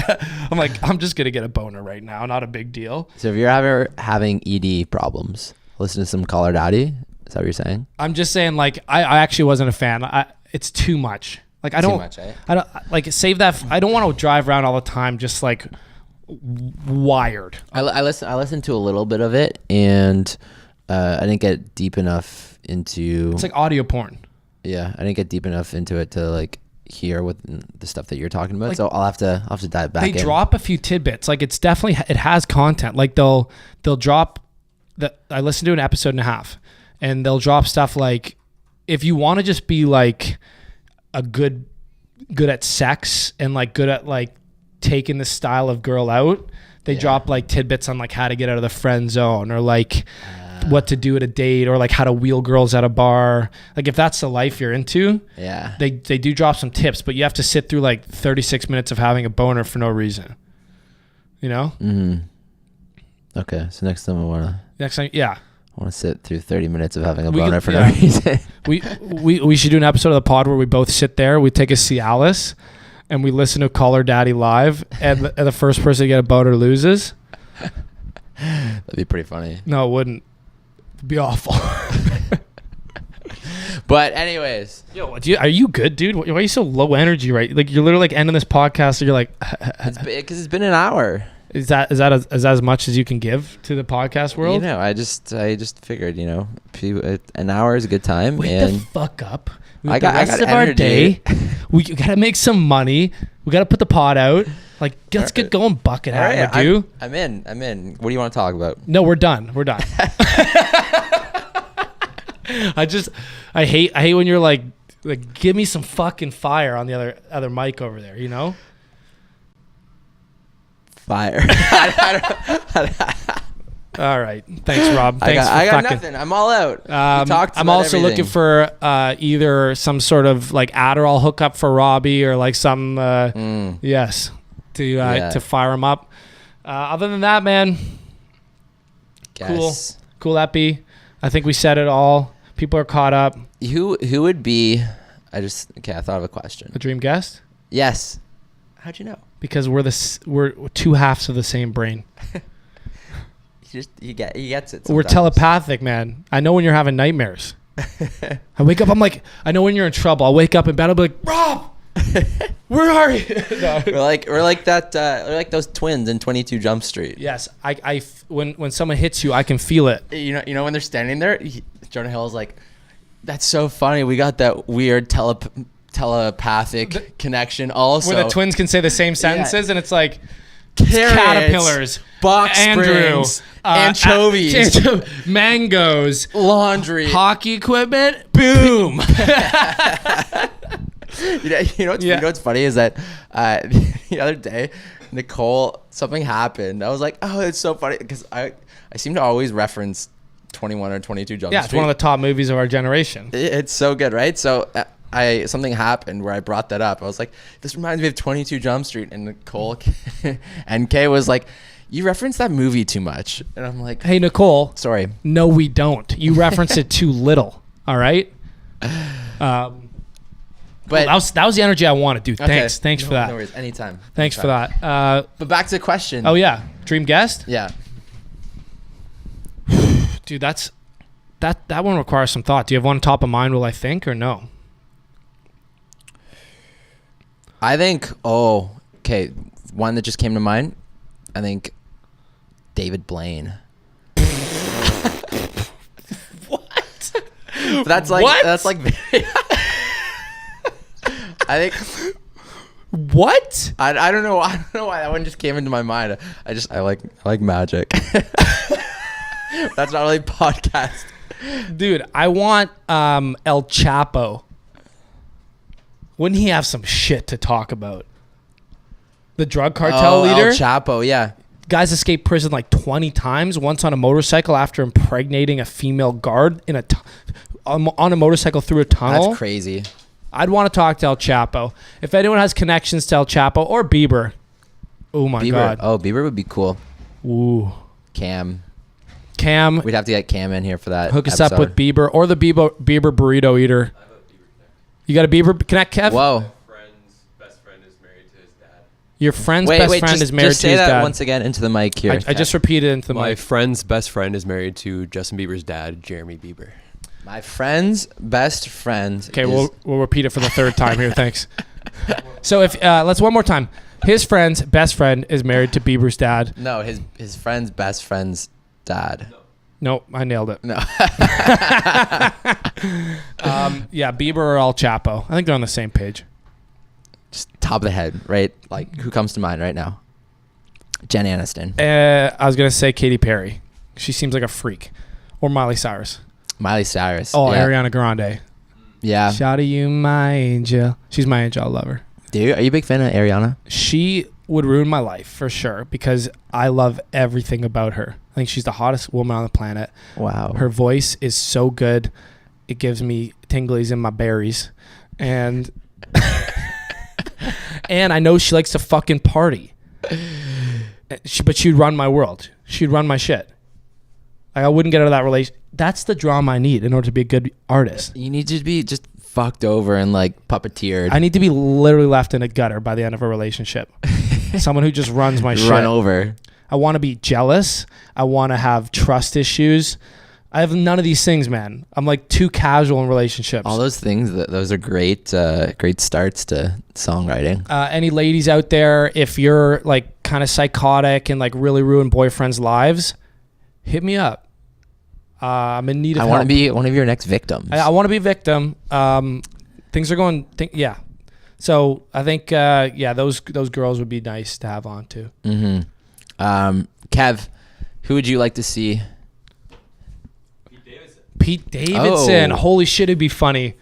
I'm just going to get a boner right now. Not a big deal. So if you're ever having ED problems, listen to some Call Her Daddy. Is that what you're saying? I'm just saying like, I actually wasn't a fan. It's too much. Like I don't, Too much, eh? I don't like save that. I don't want to drive around all the time just like wired. I listened to a little bit of it, and I didn't get deep enough into. It's like audio porn. Yeah, I didn't get deep enough into it to like hear what the stuff that you're talking about. Like, so I'll have to dive back. They in. drop a few tidbits. Like it has content. Like they'll drop that. I listened to an episode and a half, and they'll drop stuff like if you want to just be like a good at sex and like good at like taking the style of girl out, they drop like tidbits on like how to get out of the friend zone or like what to do at a date or like how to wheel girls at a bar. Like if that's the life you're into, they do drop some tips, but you have to sit through like 36 minutes of having a boner for no reason, you know? Okay, so next time I want to sit through 30 minutes of having a boner for no reason. we should do an episode of the pod where we both sit there, we take a Cialis, and we listen to Call Her Daddy live, and the first person to get a boner loses. That'd be pretty funny. No, it wouldn't. It'd be awful. But anyways, Yo, are you good, dude? Why are you so low energy, right? Like you're literally like ending this podcast, and you're like, because it's been an hour. is that as much as you can give to the podcast world? You know, I just figured, you know, an hour is a good time. Wake and the fuck up. I got of our energy. day. We gotta make some money. We gotta put the pod out. Like, let's get going, bucket hat. All right, Magoo. I'm in. What do you want to talk about? No, we're done. I hate when you're like give me some fucking fire on the other mic over there, you know? Fire. All right. Thanks, Rob. I Thanks got for fucking nothing. I'm all out. We talked I'm about also everything. looking for either some sort of like Adderall hookup for Robbie or like some yes. to fire them up. Other than that, man, Guess. cool epi. I think we said it all. People are caught up. Who would be? I thought of a question. A dream guest? Yes. How'd you know? Because we're two halves of the same brain. He gets it. We're sometimes. telepathic, man. I know when you're having nightmares. I wake up, I'm like, I know when you're in trouble. I'll wake up in bed, I'll be like, Rob, where are you? No. We're like that. We're like those twins in 22 Jump Street. Yes, when someone hits you, I can feel it. You know when they're standing there, Jonah Hill's like, "That's so funny. We got that weird telepathic connection also." Where the twins can say the same sentences, and it's like Carrots, caterpillars, box Andrew, springs, anchovies, mangoes, laundry, hockey equipment. Boom. You know what's funny is that the other day, Nicole, something happened. I was like, oh, it's so funny because I seem to always reference 21 or 22 Jump Street. Yeah, it's one of the top movies of our generation. It's so good, right? So something happened where I brought that up. I was like, this reminds me of 22 Jump Street, and Nicole and Kay was like, you reference that movie too much. And I'm like, Hey, Nicole. sorry. No, we don't. You reference it too little. All right. But that was the energy I wanted, dude. okay. Thanks for that. No worries. Anytime. Thanks for Anytime. that. But back to the question. Oh yeah, dream guest, Yeah. dude. That one requires some thought. Do you have one top of mind? Will I think or no? I think, okay. One that just came to mind. I think David Blaine. What? But that's like, What? that's like, I think, What? I don't know. I don't know why that one just came into my mind. I like magic. That's not really podcast. Dude, I want El Chapo. Wouldn't he have some shit to talk about? The drug cartel leader. El Chapo, yeah. Guys escaped prison like 20 times, once on a motorcycle after impregnating a female guard on a motorcycle through a tunnel. That's crazy. I'd want to talk to El Chapo. If anyone has connections to El Chapo or Bieber. Oh my Bieber. God. Oh, Bieber would be cool. Ooh. Cam. Cam, We'd have to get Cam in here for that. hook us episode. up with Bieber or the Bieber burrito eater. You got a Bieber Connect, Kev? Whoa. Friend's best friend is married to his dad. Your friend's Wait, best wait. friend Just, is married just to say his that dad. once again into the mic here. I just repeated into the My mic. friend's best friend is married to Justin Bieber's dad, Jeremy Bieber. My friend's best friend. Okay, is, we'll repeat it for the third time here. Thanks. So if let's one more time. His friend's best friend is married to Bieber's dad. No, his friend's best friend's dad. Nope, I nailed it. No. Yeah, Bieber or El Chapo. I think they're on the same page. Just top of the head, right? Like, who comes to mind right now? Jen Aniston. I was gonna say Katy Perry. She seems like a freak. Or Miley Cyrus. Miley Cyrus. Oh, yeah. Ariana Grande. Yeah. Shawty, you my angel. She's my angel. I love her. Dude, are you a big fan of Ariana? She would ruin my life for sure because I love everything about her. I think she's the hottest woman on the planet. Wow. Her voice is so good. It gives me tinglies in my berries. And and I know she likes to fucking party. But she'd run my world. She'd run my shit. Like I wouldn't get out of that relation. That's the drama I need in order to be a good artist. You need to be just fucked over and like puppeteered. I need to be literally left in a gutter by the end of a relationship. Someone who just runs my shit. Run over. I want to be jealous. I want to have trust issues. I have none of these things, man. I'm like too casual in relationships. All those things, those are great starts to songwriting. Any ladies out there, if you're like kind of psychotic and like really ruin boyfriends' lives, hit me up. I'm in need of I help. want to be one of your next victims. I want to be a victim. Things are going, yeah. So I think, those girls would be nice to have on too. Mm-hmm. Kev, who would you like to see? Pete Davidson. Oh. Holy shit, it'd be funny.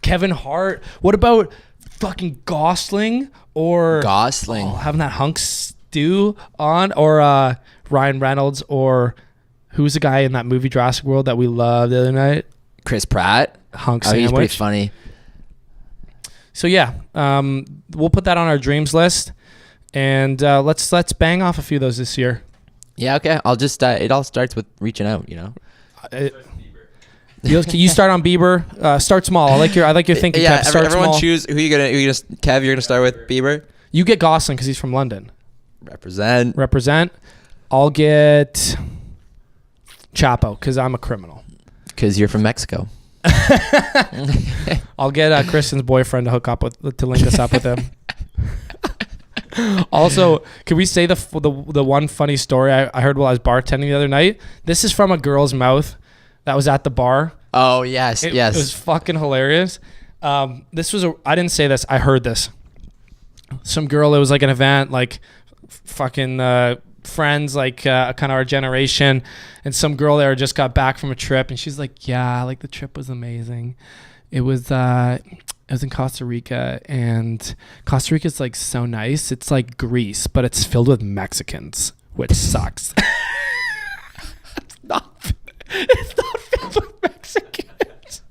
Kevin Hart. What about fucking Gosling or Gosling. having that hunk stew on, or Ryan Reynolds, or who's the guy in that movie Jurassic World that we loved the other night? Chris Pratt. Hunk Oh, he's pretty sandwich. funny. So yeah, we'll put that on our dreams list. And let's bang off a few of those this year. Yeah, okay. I'll just. It all starts with reaching out. You know. You start on Bieber. Start small. I like your thinking. Yeah. Kev. Start Everyone small. choose who you gonna. Kev, you're gonna start with Bieber. You get Gosling because he's from London. Represent. I'll get Chapo because I'm a criminal. Because you're from Mexico. I'll get Kristen's boyfriend to to link us up with him. Also, can we say the one funny story I heard while I was bartending the other night? This is from a girl's mouth that was at the bar. Oh yes, yes. It was fucking hilarious. This was I didn't say this. I heard this. Some girl. It was like an event, like fucking friends, like kind of our generation, and some girl there just got back from a trip, and she's like, "Yeah, like the trip was amazing. It was in Costa Rica, and Costa Rica's like so nice. It's like Greece, but it's filled with Mexicans, which sucks." It's not filled with Mexicans.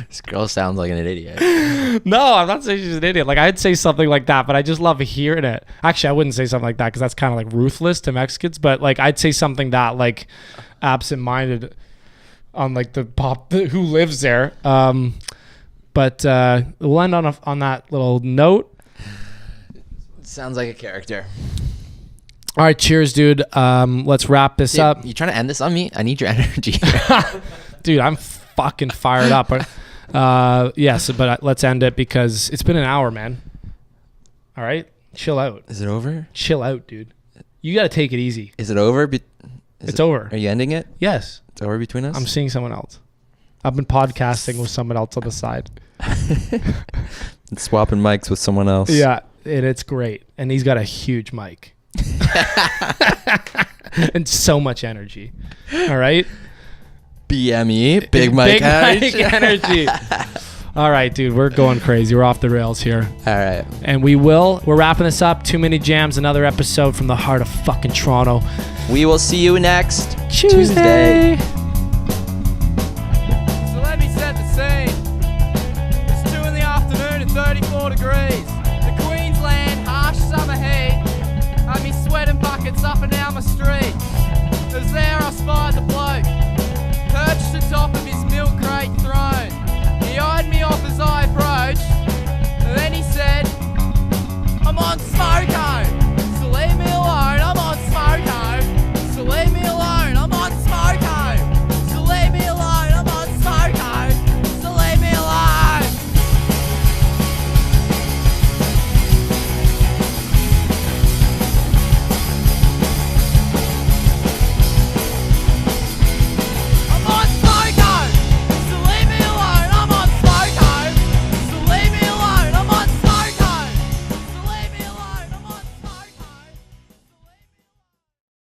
This girl sounds like an idiot. No, I'm not saying she's an idiot. Like, I'd say something like that, but I just love hearing it. Actually, I wouldn't say something like that because that's kind of like ruthless to Mexicans. But like, I'd say something that like absent-minded on like the pop who lives there. But we'll end on that little note. Sounds like a character. All right, cheers, dude. Let's wrap this up. You trying to end this on me? I need your energy. Dude, I'm fucking fired up. Yes, but let's end it because it's been an hour, man. All right? Chill out. Is it over? Chill out, dude. You got to take it easy. Is it over? It's over. Are you ending it? Yes. It's over between us? I'm seeing someone else. I've been podcasting with someone else on the side. Swapping mics with someone else. Yeah, and it's great. And he's got a huge mic. And so much energy. All right? BME, Big Mike energy. All right, dude, we're going crazy. We're off the rails here. All right. And we're wrapping this up. Too Many Jams, another episode from the heart of fucking Toronto. We will see you next Tuesday.